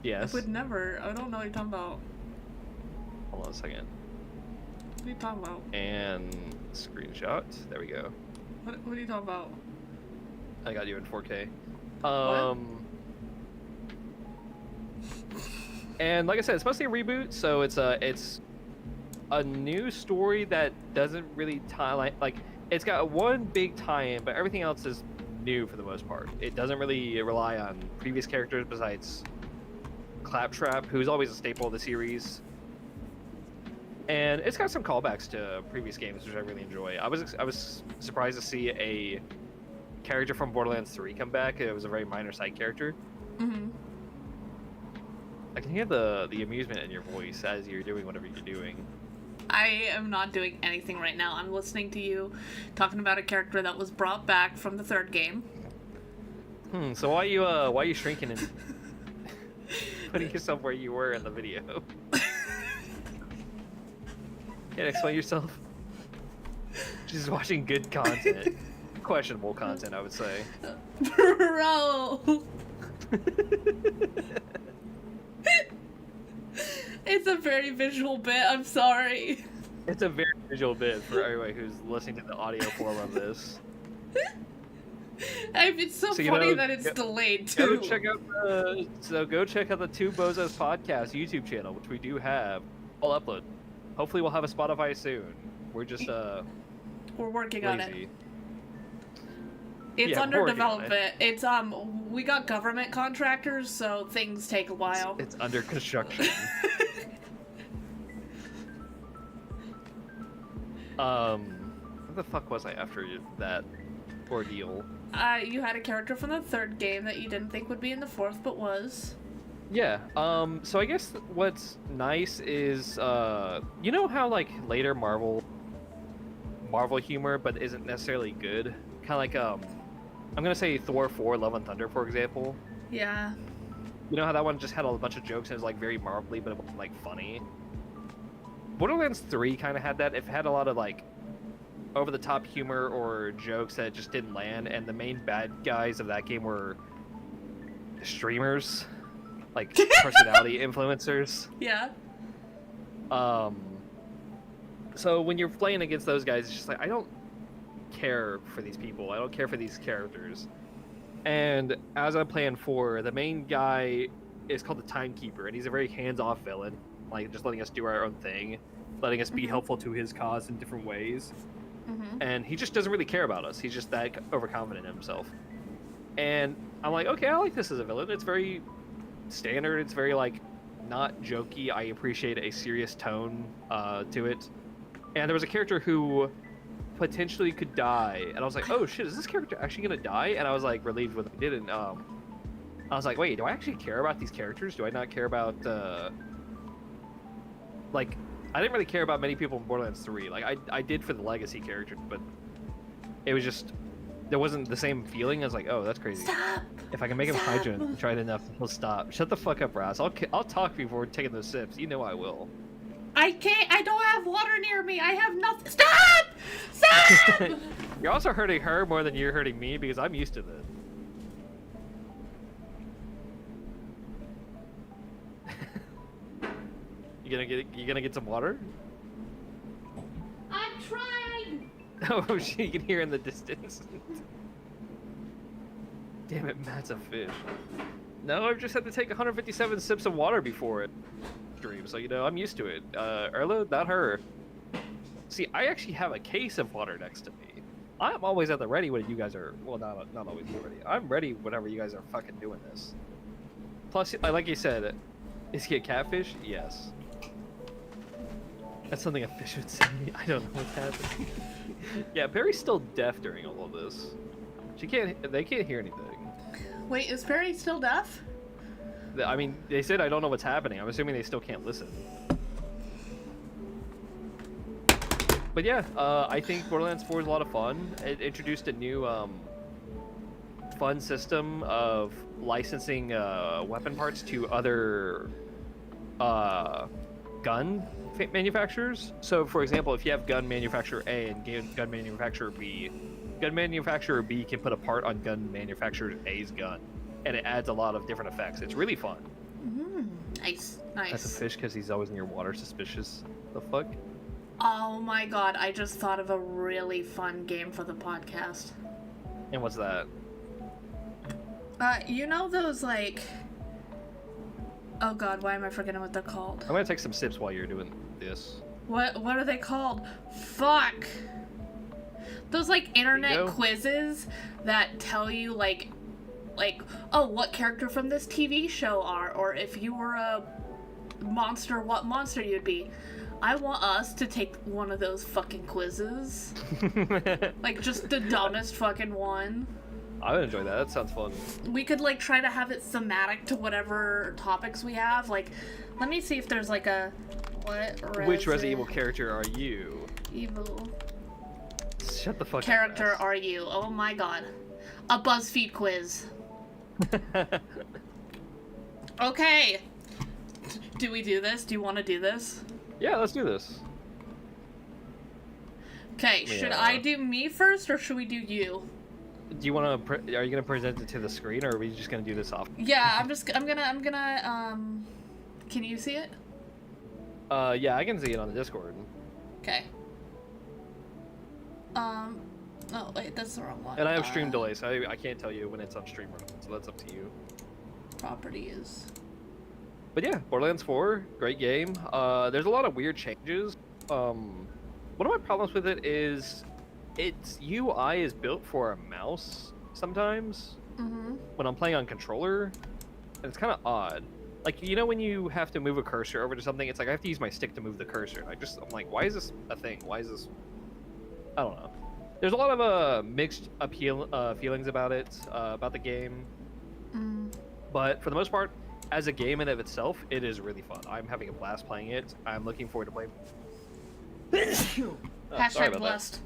Yes.
I would never. I don't know what you're talking about.
Hold on a second.
What are you talking about?
And screenshot. There we go.
What are you talking about?
I got you in 4K. And like I said, it's supposed to be a reboot, so it's a new story that doesn't really tie like it's got one big tie-in, but everything else is new for the most part. It doesn't really rely on previous characters besides Claptrap, who's always a staple of the series. And it's got some callbacks to previous games, which I really enjoy. I was surprised to see a character from Borderlands 3 come back. It was a very minor side character.
Mm-hmm.
I can hear the amusement in your voice as you're doing whatever you're doing.
I am not doing anything right now. I'm listening to you talking about a character that was brought back from the 3rd game.
So why are you shrinking and putting yourself where you were in the video? Can't explain yourself. Just watching good content. Questionable content, I would say.
Bro! It's a very visual bit, I'm sorry.
It's a very visual bit for everybody who's listening to the audio form of this.
It's so funny that it's delayed too.
Go check out the Two Bozos podcast YouTube channel, which we do have. I'll upload. Hopefully we'll have a Spotify soon. We're just
we're working
lazy.
on it. It's under development. It's we got government contractors, so things take a while.
It's under construction. What the fuck was I after that ordeal?
You had a character from the 3rd game that you didn't think would be in the 4th, but was.
Yeah. So I guess what's nice is you know how like later Marvel humor, but isn't necessarily good. Kind of like I'm gonna say Thor 4: Love and Thunder, for example.
Yeah.
You know how that one just had a bunch of jokes and it was like very Marvel-y, but it wasn't like funny. Borderlands 3 kind of had that. It had a lot of like over-the-top humor or jokes that just didn't land, and the main bad guys of that game were streamers, like personality influencers.
Yeah.
So when you're playing against those guys, it's just like, I don't care for these people. I don't care for these characters. And as I'm playing 4, the main guy is called the Timekeeper, and he's a very hands-off villain, like just letting us do our own thing, letting us be helpful to his cause in different ways. And he just doesn't really care about us. He's just that overconfident in himself. And I'm like, okay, I like this as a villain. It's very standard. It's very like not jokey. I appreciate a serious tone to it. And there was a character who potentially could die, and I was like, oh shit, is this character actually gonna die? And I was like relieved when they didn't. I was like, wait, do I actually care about these characters? Do I not care about like, I didn't really care about many people in Borderlands 3. Like, I did for the legacy characters, but it was just, there wasn't the same feeling. I was like, oh, that's crazy.
Stop!
If I can make him
Stop.
hydrant, try it enough, he'll stop. Shut the fuck up, Ross. I'll talk before taking those sips. You know I will.
I can't. I don't have water near me. I have nothing. Stop! Stop!
You're also hurting her more than you're hurting me because I'm used to this. You gonna get some water?
I'm trying.
Oh shit, you can hear in the distance. Damn it, Matt's a fish. No, I've just had to take 157 sips of water before it stream, so you know, I'm used to it. Erla, not her. See, I actually have a case of water next to me. I'm always at the ready when you guys are, well, not always ready. I'm ready whenever you guys are fucking doing this. Plus, like you said, is he a catfish? Yes. That's something a fish would say. I don't know what's happening. Yeah, Perry's still deaf during all of this. They can't hear anything.
Wait, is Perry still deaf?
I mean, they said I don't know what's happening. I'm assuming they still can't listen. But yeah, I think Borderlands 4 is a lot of fun. It introduced a new fun system of licensing weapon parts to other gun manufacturers. So, for example, if you have gun manufacturer A and gun manufacturer B, gun manufacturer B can put a part on gun manufacturer A's gun, and it adds a lot of different effects. It's really fun.
Nice.
That's a fish because he's always near water. Suspicious. The fuck?
Oh my god, I just thought of a really fun game for the podcast.
And what's that?
You know those, like... Oh god, why am I forgetting what they're called?
I'm gonna take some sips while you're doing this.
What are they called? Fuck! Those, like, internet
Bingo?
quizzes that tell you, like, oh, what character from this TV show are, or if you were a monster, what monster you'd be. I want us to take one of those fucking quizzes. Like, just the dumbest fucking one.
I would enjoy that. That sounds fun.
We could, like, try to have it thematic to whatever topics we have. Like, let me see if there's, like, a...
Which Resident Evil character are you?
Evil.
Shut the fuck up.
Character are you? Oh my god. A BuzzFeed quiz. Okay. Do we do this? Do you want to do this?
Yeah, let's do this.
Okay, should I do me first or should we do you?
Do you want to? Are you gonna present it to the screen, or are we just gonna do this off?
Yeah, I'm gonna. Can you see it?
Yeah, I can see it on the Discord.
Okay. Oh wait, that's the wrong one.
And I have stream delay, so I can't tell you when it's on stream or not. So that's up to you.
Properties.
But yeah, Borderlands 4, great game. There's a lot of weird changes. One of my problems with it is its UI is built for a mouse sometimes. When I'm playing on controller, and it's kind of odd. Like, you know when you have to move a cursor over to something, it's like I have to use my stick to move the cursor. And I'm like, why is this a thing? Why is this... I don't know. There's a lot of mixed feelings about it, about the game. But for the most part, as a game in of itself, it is really fun. I'm having a blast playing it. I'm looking forward to playing.
Hashtag blessed.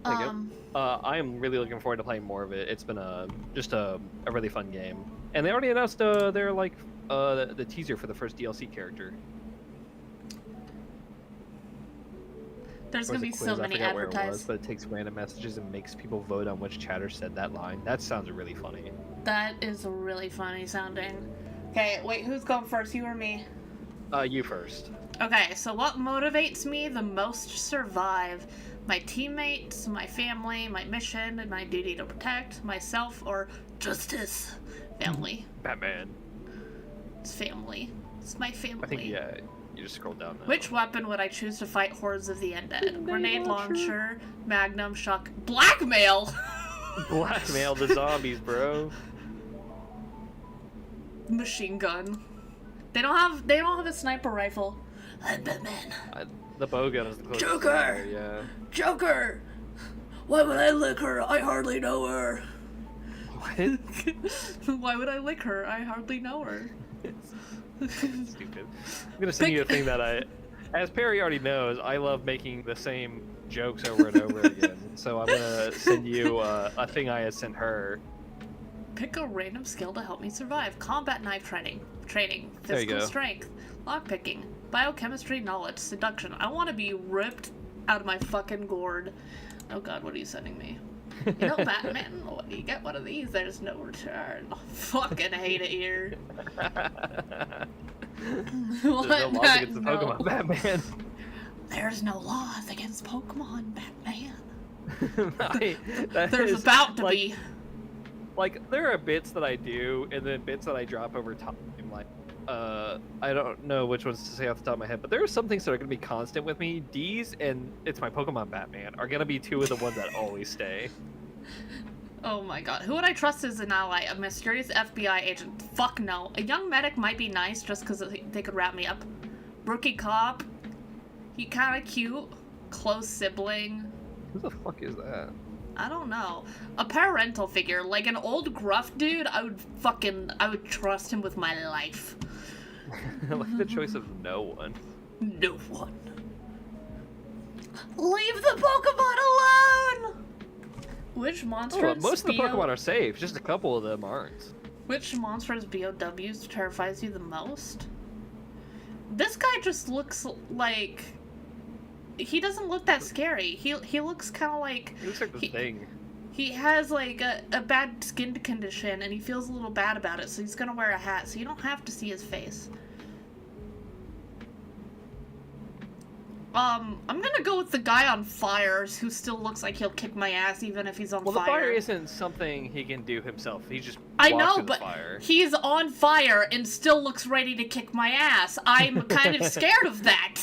There you go. I am really looking forward to playing more of it. It's been just a really fun game. And they already announced their the teaser for the first DLC character.
There's gonna be so many advertisements.
But it takes random messages and makes people vote on which chatter said that line. That sounds really funny.
That is really funny sounding. Okay, wait, who's going first, you or me?
You first.
Okay, so what motivates me the most to survive? My teammates, my family, my mission, and my duty to protect myself or justice. Family.
Batman.
It's family. It's my family.
I think, yeah, you just scroll down now.
Which weapon would I choose to fight hordes of the undead? Grenade launcher, magnum, shock, blackmail!
Blackmail the zombies, bro.
Machine gun. They don't have a sniper rifle. I'm Batman.
The bow gun is the closest.
Joker!
Thing there, yeah.
Joker! Why would I lick her? I hardly know her.
What?
Why would I lick her? I hardly know her.
Stupid. I'm gonna send you a thing that as Perry already knows, I love making the same jokes over and over again. So I'm gonna send you a thing I had sent her.
Pick a random skill to help me survive. Combat knife training,
There you
physical
go.
strength, lockpicking, biochemistry, knowledge, seduction. I want to be ripped out of my fucking gourd. Oh god, what are you sending me? You know, Batman, when you get one of these, there's no return. I fucking hate it here.
There's no laws against the Pokemon Batman.
There's no laws against Pokemon Batman.
That
There's
is,
about to
like,
be.
Like, there are bits that I do, and then bits that I drop over time. Like, I don't know which ones to say off the top of my head, but there are some things that are going to be constant with me. D's and It's My Pokemon Batman are going to be two of the ones that always stay.
Oh my god. Who would I trust as an ally? A mysterious FBI agent? Fuck no. A young medic might be nice just because they could wrap me up. Rookie cop? He kinda cute. Close sibling?
Who the fuck is that?
I don't know. A parental figure, like an old gruff dude, I would trust him with my life.
I like the choice of no one.
No one. Leave the Pokemon alone! Which monster
Oh, most of the Pokemon are safe, just a couple of them aren't.
Which monster's BOWs terrifies you the most? This guy just looks like... He doesn't look that scary. He looks kind of like...
He looks like the Thing.
He has like a bad skin condition and he feels a little bad about it, so he's gonna wear a hat so you don't have to see his face. I'm gonna go with the guy on fire who still looks like he'll kick my ass even if he's on
Well,
fire.
the fire isn't something he can do himself. He just
I
walks
know,
in
but
the fire.
he's on fire and still looks ready to kick my ass. I'm kind of scared of that.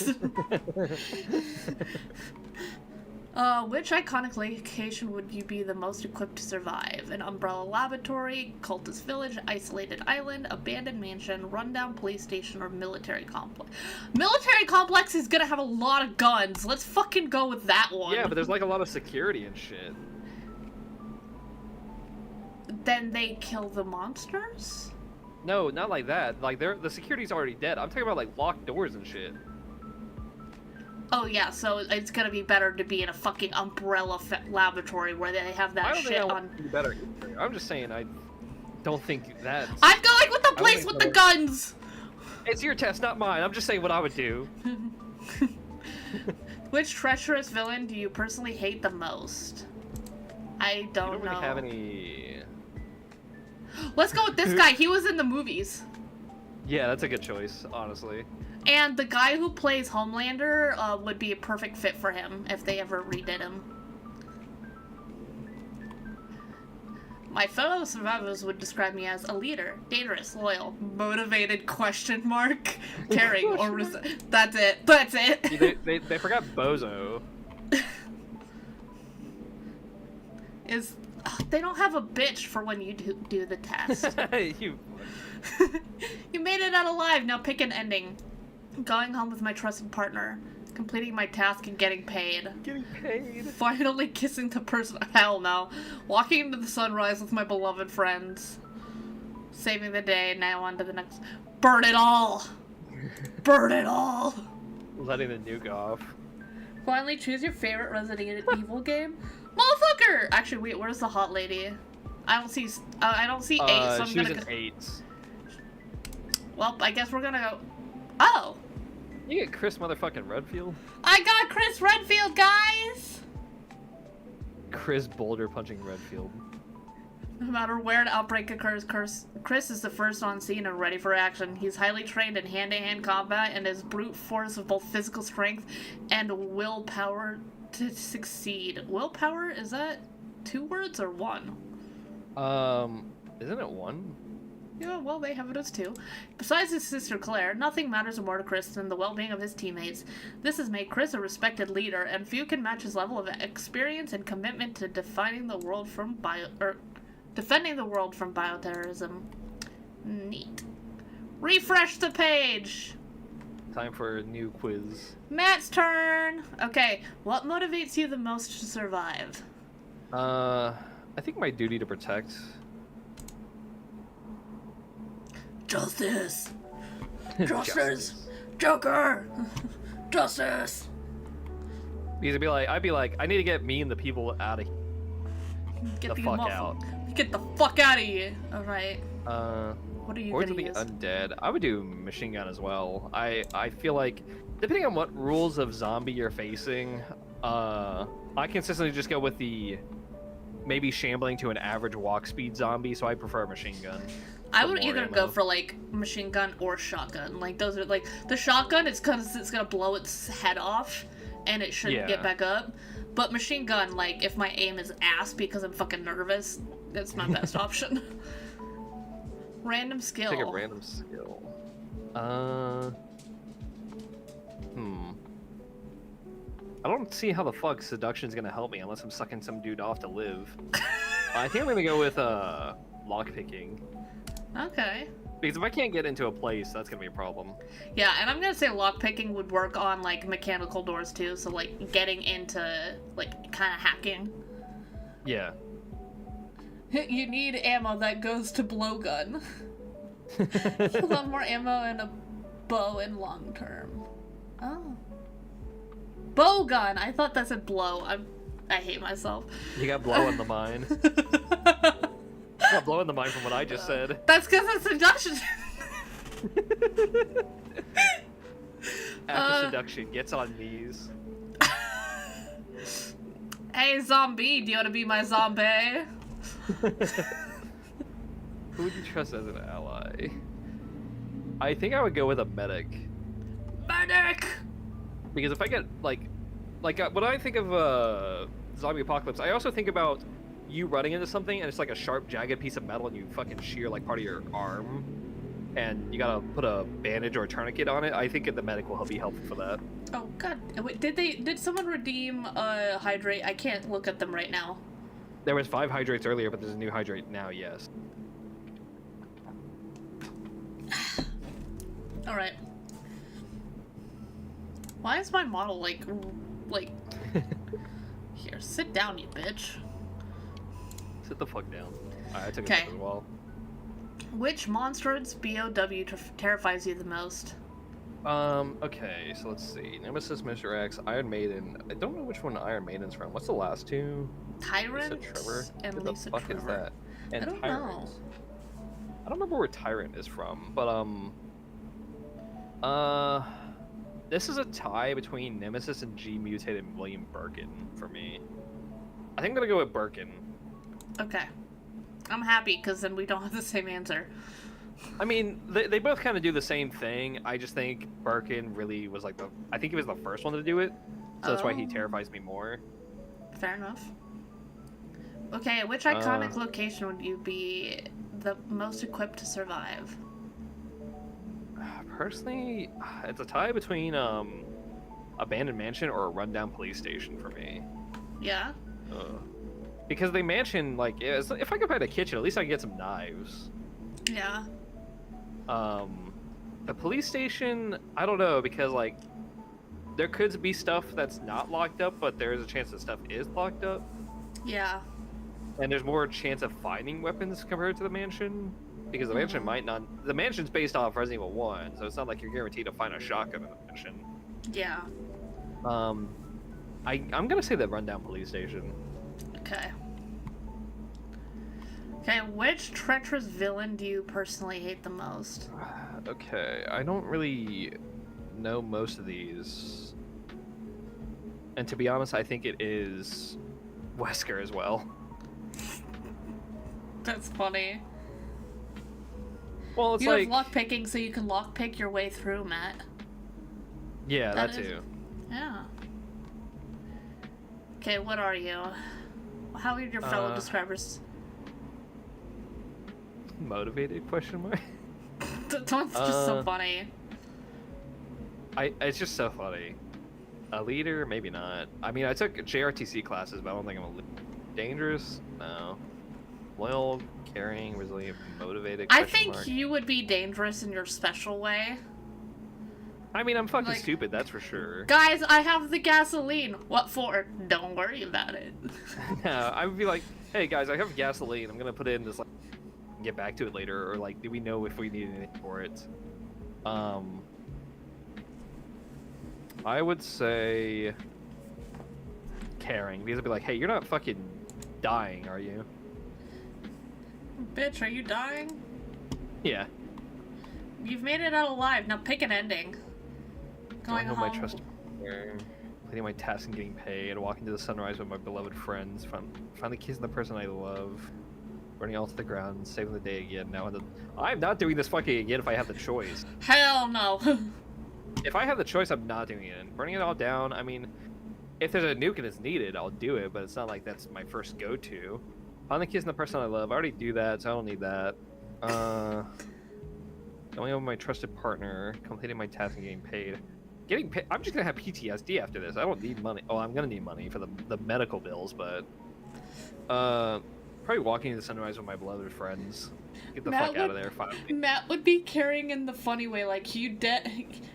Which iconic location would you be the most equipped to survive? An Umbrella Laboratory, Cultist Village, Isolated Island, Abandoned Mansion, Rundown Police Station, or Military Complex? Military Complex is gonna have a lot of guns. Let's fucking go with that one.
Yeah, but there's like a lot of security and shit.
Then they kill the monsters?
No, not like that. Like, the security's already dead. I'm talking about like locked doors and shit.
Oh yeah, so it's gonna be better to be in a fucking Umbrella laboratory where they have that
I don't
shit
think I
on.
want to be better. Either. I'm just saying I don't think that's...
I'm going with the
I don't
place
think
with
so.
the guns!
It's your test, not mine. I'm just saying what I would do.
Which treacherous villain do you personally hate the most? I
You
don't
don't
know.
really have any...
Let's go with this guy. He was in the movies.
Yeah, that's a good choice, honestly.
And the guy who plays Homelander would be a perfect fit for him if they ever redid him. My fellow survivors would describe me as a leader, dangerous, loyal, motivated, question mark, caring, or that's it. That's it.
They forgot Bozo.
They don't have a bitch for when you do the test.
You...
You made it out alive. Now pick an ending. Going home with my trusted partner. Completing my task and getting paid.
Getting paid.
Finally kissing the person. Hell no. Walking into the sunrise with my beloved friends. Saving the day. Now on to the next. Burn it all. Burn it all.
Letting the nuke off.
Finally choose your favorite Resident Evil game. Motherfucker! Actually, wait. Where's the hot lady? I don't see 8, so I'm
she
gonna
was
go.
an 8.
Well, I guess we're gonna go. Oh!
You get Chris motherfucking Redfield?
I got Chris Redfield, guys!
Chris boulder punching Redfield.
No matter where an outbreak occurs, Chris is the first on scene and ready for action. He's highly trained in hand-to-hand combat and his brute force of both physical strength and willpower to succeed. Willpower? Is that 2 words or 1?
Isn't it 1?
Yeah, well, they have it as 2. Besides his sister Claire, nothing matters more to Chris than the well-being of his teammates. This has made Chris a respected leader, and few can match his level of experience and commitment to defending the world from bioterrorism. Neat. Refresh the page!
Time for a new quiz.
Matt's turn! Okay, what motivates you the most to survive?
I think my duty to protect.
Justice! Justice! Joker! Justice!
Because I'd be like, I need to get me and the people out of here.
Get
The fuck out.
Get the fuck out of here! Alright. What are you
Hordes of
gonna
the
use?
Undead. I would do machine gun as well. I feel like, depending on what rules of zombie you're facing, I consistently just go with the maybe shambling to an average walk speed zombie, so I prefer a machine gun.
I
for
would
more
either
ammo.
go for like machine gun or shotgun. Like those are like the shotgun. It's gonna blow its head off, and it shouldn't get
Yeah.
back up. But machine gun, like if my aim is ass because I'm fucking nervous, that's my best option. Random skill.
Take a random skill. I don't see how the fuck seduction's gonna help me unless I'm sucking some dude off to live. I think I'm gonna go with lockpicking.
Okay.
Because if I can't get into a place, that's gonna be a problem.
Yeah, and I'm gonna say lockpicking would work on like mechanical doors too. So like getting into like kind of hacking.
Yeah.
You need ammo that goes to blowgun. A lot more ammo and a bow in long term. Oh. Bow gun! I thought that said blow. I hate myself.
You got blow in the mind. Got blow in the mind from what I just said.
That's because it's seduction.
After seduction, gets on knees.
Hey zombie, do you want to be my zombie?
Who would you trust as an ally? I think I would go with a medic.
Medic!
Because if I get when I think of zombie apocalypse, I also think about you running into something and it's like a sharp, jagged piece of metal and you fucking shear like part of your arm, and you gotta put a bandage or a tourniquet on it. I think the medic will be helpful for that.
Oh god, wait, did someone redeem hydrate? I can't look at them right now.
There was 5 hydrates earlier, but there's a new hydrate now. Yes.
All right. Why is my model like here? Sit down, you bitch.
Sit the fuck down. I took
Okay.
it as well.
Which monster's BOW terrifies you the most?
Okay, so let's see. Nemesis, Mr. X, Iron Maiden. I don't know which one Iron Maiden's from. What's the last two?
Tyrant
Lisa Trevor?
and
Who
Lisa
the fuck
Trevor.
is that? And
I don't
Tyrant.
know.
I don't remember where Tyrant is from, but this is a tie between Nemesis and G-mutated William Birkin for me. I think I'm gonna go with Birkin.
Okay. I'm happy because then we don't have the same answer.
I mean, they both kind of do the same thing. I just think Birkin really was like I think he was the first one to do it, so that's why he
Oh.
terrifies me more.
Fair enough. Okay, which iconic location would you be the most equipped to survive?
Personally, it's a tie between abandoned mansion or a rundown police station for me.
Yeah?
Because the mansion, like, if I could find a kitchen, at least I can get some knives.
Yeah.
The police station, I don't know, because like there could be stuff that's not locked up, but there is a chance that stuff is locked up,
Yeah.
and there's more chance of finding weapons compared to the mansion. Because the mansion might not. The mansion's based off Resident Evil 1, so it's not like you're guaranteed to find a shotgun in the mansion.
Yeah.
I'm gonna say the rundown police station.
Okay. Okay, which treacherous villain do you personally hate the most?
Okay, I don't really know most of these, and to be honest, I think it is Wesker as well.
That's funny.
Well, it's
You
like
have lockpicking, so you can lockpick your way through, Matt.
yeah, that
That is-
too.
Yeah. Okay, what are you? How are your fellow describers?
Motivated? Question mark.
That's just so funny.
It's just so funny. A leader? Maybe not. I mean, I took JRTC classes, but I don't think I'm a leader. Dangerous? No. Loyal, caring, resilient, motivated?
I
question
think
mark.
you would be dangerous in your special way.
I mean, I'm fucking
like-
stupid, that's for sure.
Guys, I have the gasoline. What for? Don't worry about it.
No, I would be like, hey guys, I have gasoline. I'm gonna put it in this like can get back to it later, or like, do we know if we need anything for it? I would say caring, because it'd be like, hey, you're not fucking dying, are you?
Bitch, are you dying?
Yeah.
You've made it out alive. Now pick an ending. Going
home.
home.
My trusted partner, completing my tasks and getting paid, walking to the sunrise with my beloved friends, finally kissing the person I love, burning all to the ground, saving the day again. I'm not doing this fucking again if I have the choice.
Hell no.
If I have the choice, I'm not doing it. Burning it all down, I mean, if there's a nuke and it's needed, I'll do it, but it's not like that's my first go-to. Finally kissing the person I love, I already do that, so I don't need that. Going over my trusted partner, completing my task and getting paid. Getting paid, I'm just gonna have PTSD after this. I don't need money. Oh, I'm gonna need money for the medical bills, but probably walking to the sunrise with my beloved friends. Get the fuck out of there, finally.
Matt would be carrying in the funny way, like, you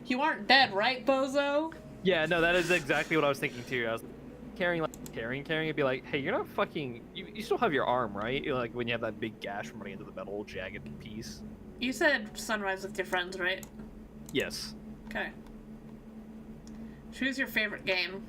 you aren't dead, right, Bozo?
Yeah, no, that is exactly what I was thinking too. I was carrying, it'd be like, hey, you're not fucking, you still have your arm, right? You're like, when you have that big gash from running into the metal, jagged piece.
You said sunrise with your friends, right?
Yes.
Okay. Choose your favorite game.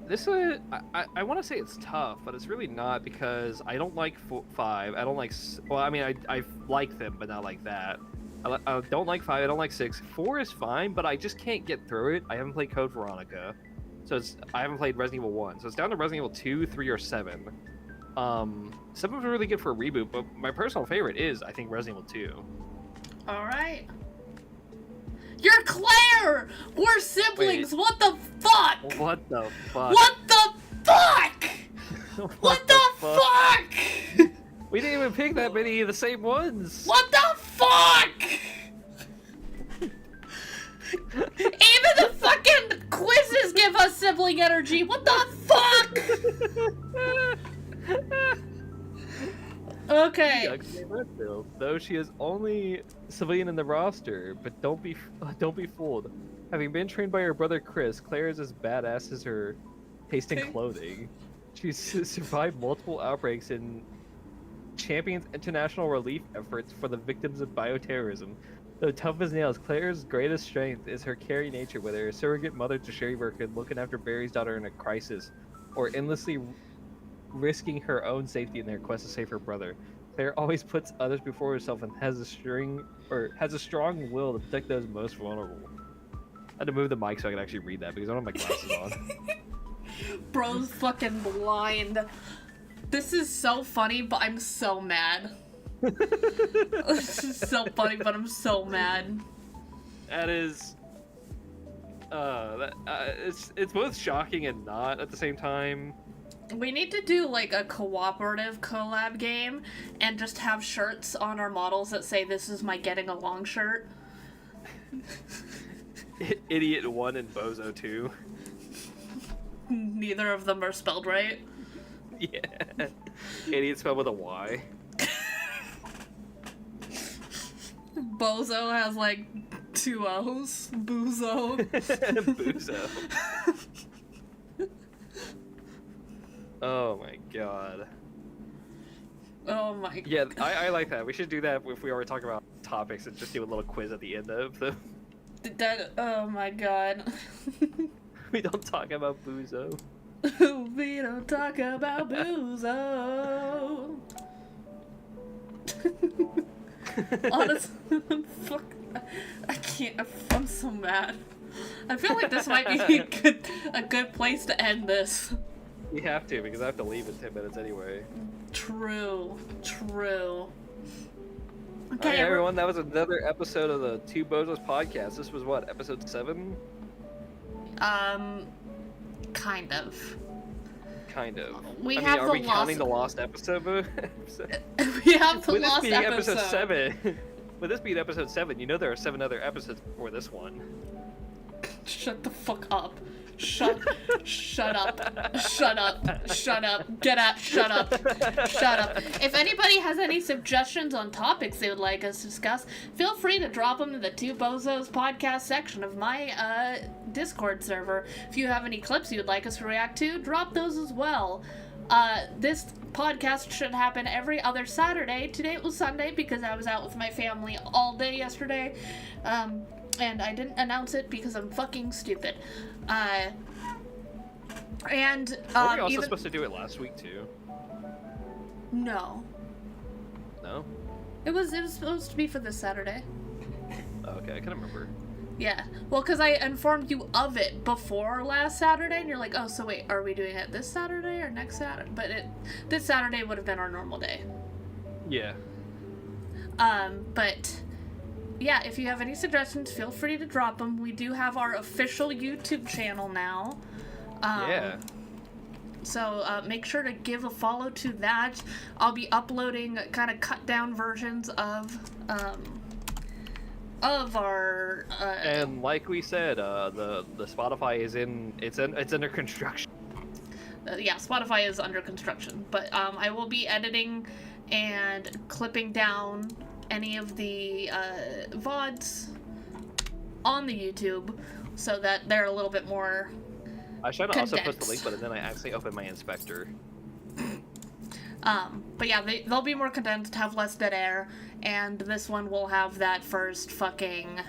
This I want to say it's tough, but it's really not, because I don't like 5. I don't like, well, I mean, I like them, but not like that. I don't like 5. I don't like 6. 4 is fine, but I just can't get through it. I haven't played Code Veronica, so I haven't played Resident Evil 1, so it's down to Resident Evil 2, 3, or 7. 7 was really good for a reboot, but my personal favorite is, I think, Resident Evil 2.
All right. You're Claire! We're siblings!
Wait.
What the fuck?
What the fuck?
What the fuck? What the fuck?
We didn't even pick that many of the same ones.
What the fuck? Even the fucking quizzes give us sibling energy. What the fuck? Okay.
Though she is only civilian in the roster, but don't be fooled. Having been trained by her brother Chris, Claire is as badass as her taste in clothing. She's survived multiple outbreaks and champions international relief efforts for the victims of bioterrorism. Though tough as nails, Claire's greatest strength is her caring nature, whether a surrogate mother to Sherry Birkin looking after Barry's daughter in a crisis, or endlessly risking her own safety in their quest to save her brother. Claire always puts others before herself and has a strong will to protect those most vulnerable. I had to move the mic so I could actually read that because I don't have my glasses on.
Bro's fucking blind. This is so funny, but I'm so mad. This is so funny, but I'm so mad.
That is... it's both shocking and not at the same time.
We need to do like a cooperative collab game and just have shirts on our models that say "This is my getting along shirt."
Idiot 1 and Bozo 2.
Neither of them are spelled right.
Yeah. Idiot spelled with a Y.
Bozo has like 2 O's. Bozo.
Bozo. Oh my god.
Oh my god.
Yeah, I like that. We should do that if we already talk about topics and just do a little quiz at the end of them.
Oh my god.
We don't talk about Bozo.
We don't talk about Bozo. Honestly, fuck. I can't. I'm so mad. I feel like this might be a good place to end this.
We have to, because I have to leave in 10 minutes anyway.
True. Okay,
Alright, everyone, that was another episode of the Two Bozos podcast. This was what, episode 7?
Kind of.
Kind of.
We
I
have
mean, are
the
we counting
lost...
the lost episode?
We have the
With
lost
this being episode
episode.
7, with this being episode 7, you know there are 7 other episodes before this one.
Shut the fuck up. Shut up. Shut up. Get out. Shut up. If anybody has any suggestions on topics they would like us to discuss, feel free to drop them in the Two Bozos podcast section of my Discord server. If you have any clips you would like us to react to, drop those as well. This podcast should happen every other Saturday. Today it was Sunday because I was out with my family all day yesterday. And I didn't announce it because I'm fucking stupid.
Were we also supposed to do it last week too?
No.
No?
It was supposed to be for this Saturday.
Oh, okay, I can remember.
Yeah. Well, because I informed you of it before last Saturday, and you're like, oh, so wait, are we doing it this Saturday or next Saturday? But this Saturday would have been our normal day.
Yeah.
But yeah, if you have any suggestions, feel free to drop them. We do have our official YouTube channel now.
Yeah.
So make sure to give a follow to that. I'll be uploading kind of cut down versions of our
and like we said, the Spotify is it's under construction.
Yeah, Spotify is under construction, but I will be editing and clipping down any of the VODs on the YouTube so that they're a little bit more
I tried to also post the
condensed.
link, but then I accidentally opened my inspector.
But yeah, they'll be more condensed, have less dead air, and this one will have that first fucking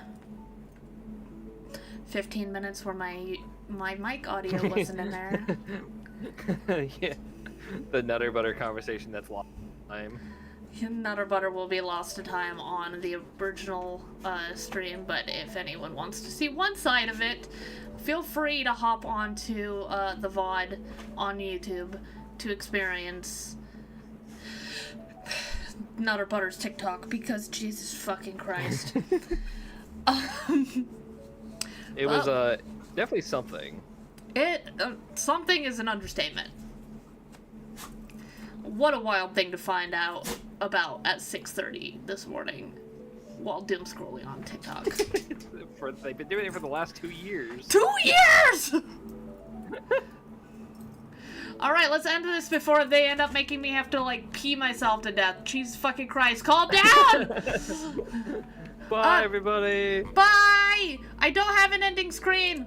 15 minutes where my mic audio wasn't in there.
Yeah. The Nutter Butter conversation that's lost time.
Nutter Butter will be lost to time on the original stream, but if anyone wants to see one side of it, feel free to hop onto the VOD on YouTube to experience Nutter Butter's TikTok, because Jesus fucking Christ.
It was definitely something.
Something is an understatement. What a wild thing to find out about at 6:30 this morning while doom scrolling on TikTok.
They've been doing it for the last 2 years.
2 years! Alright, let's end this before they end up making me have to, like, pee myself to death. Jesus fucking Christ, calm down!
Bye, everybody!
Bye! I don't have an ending screen!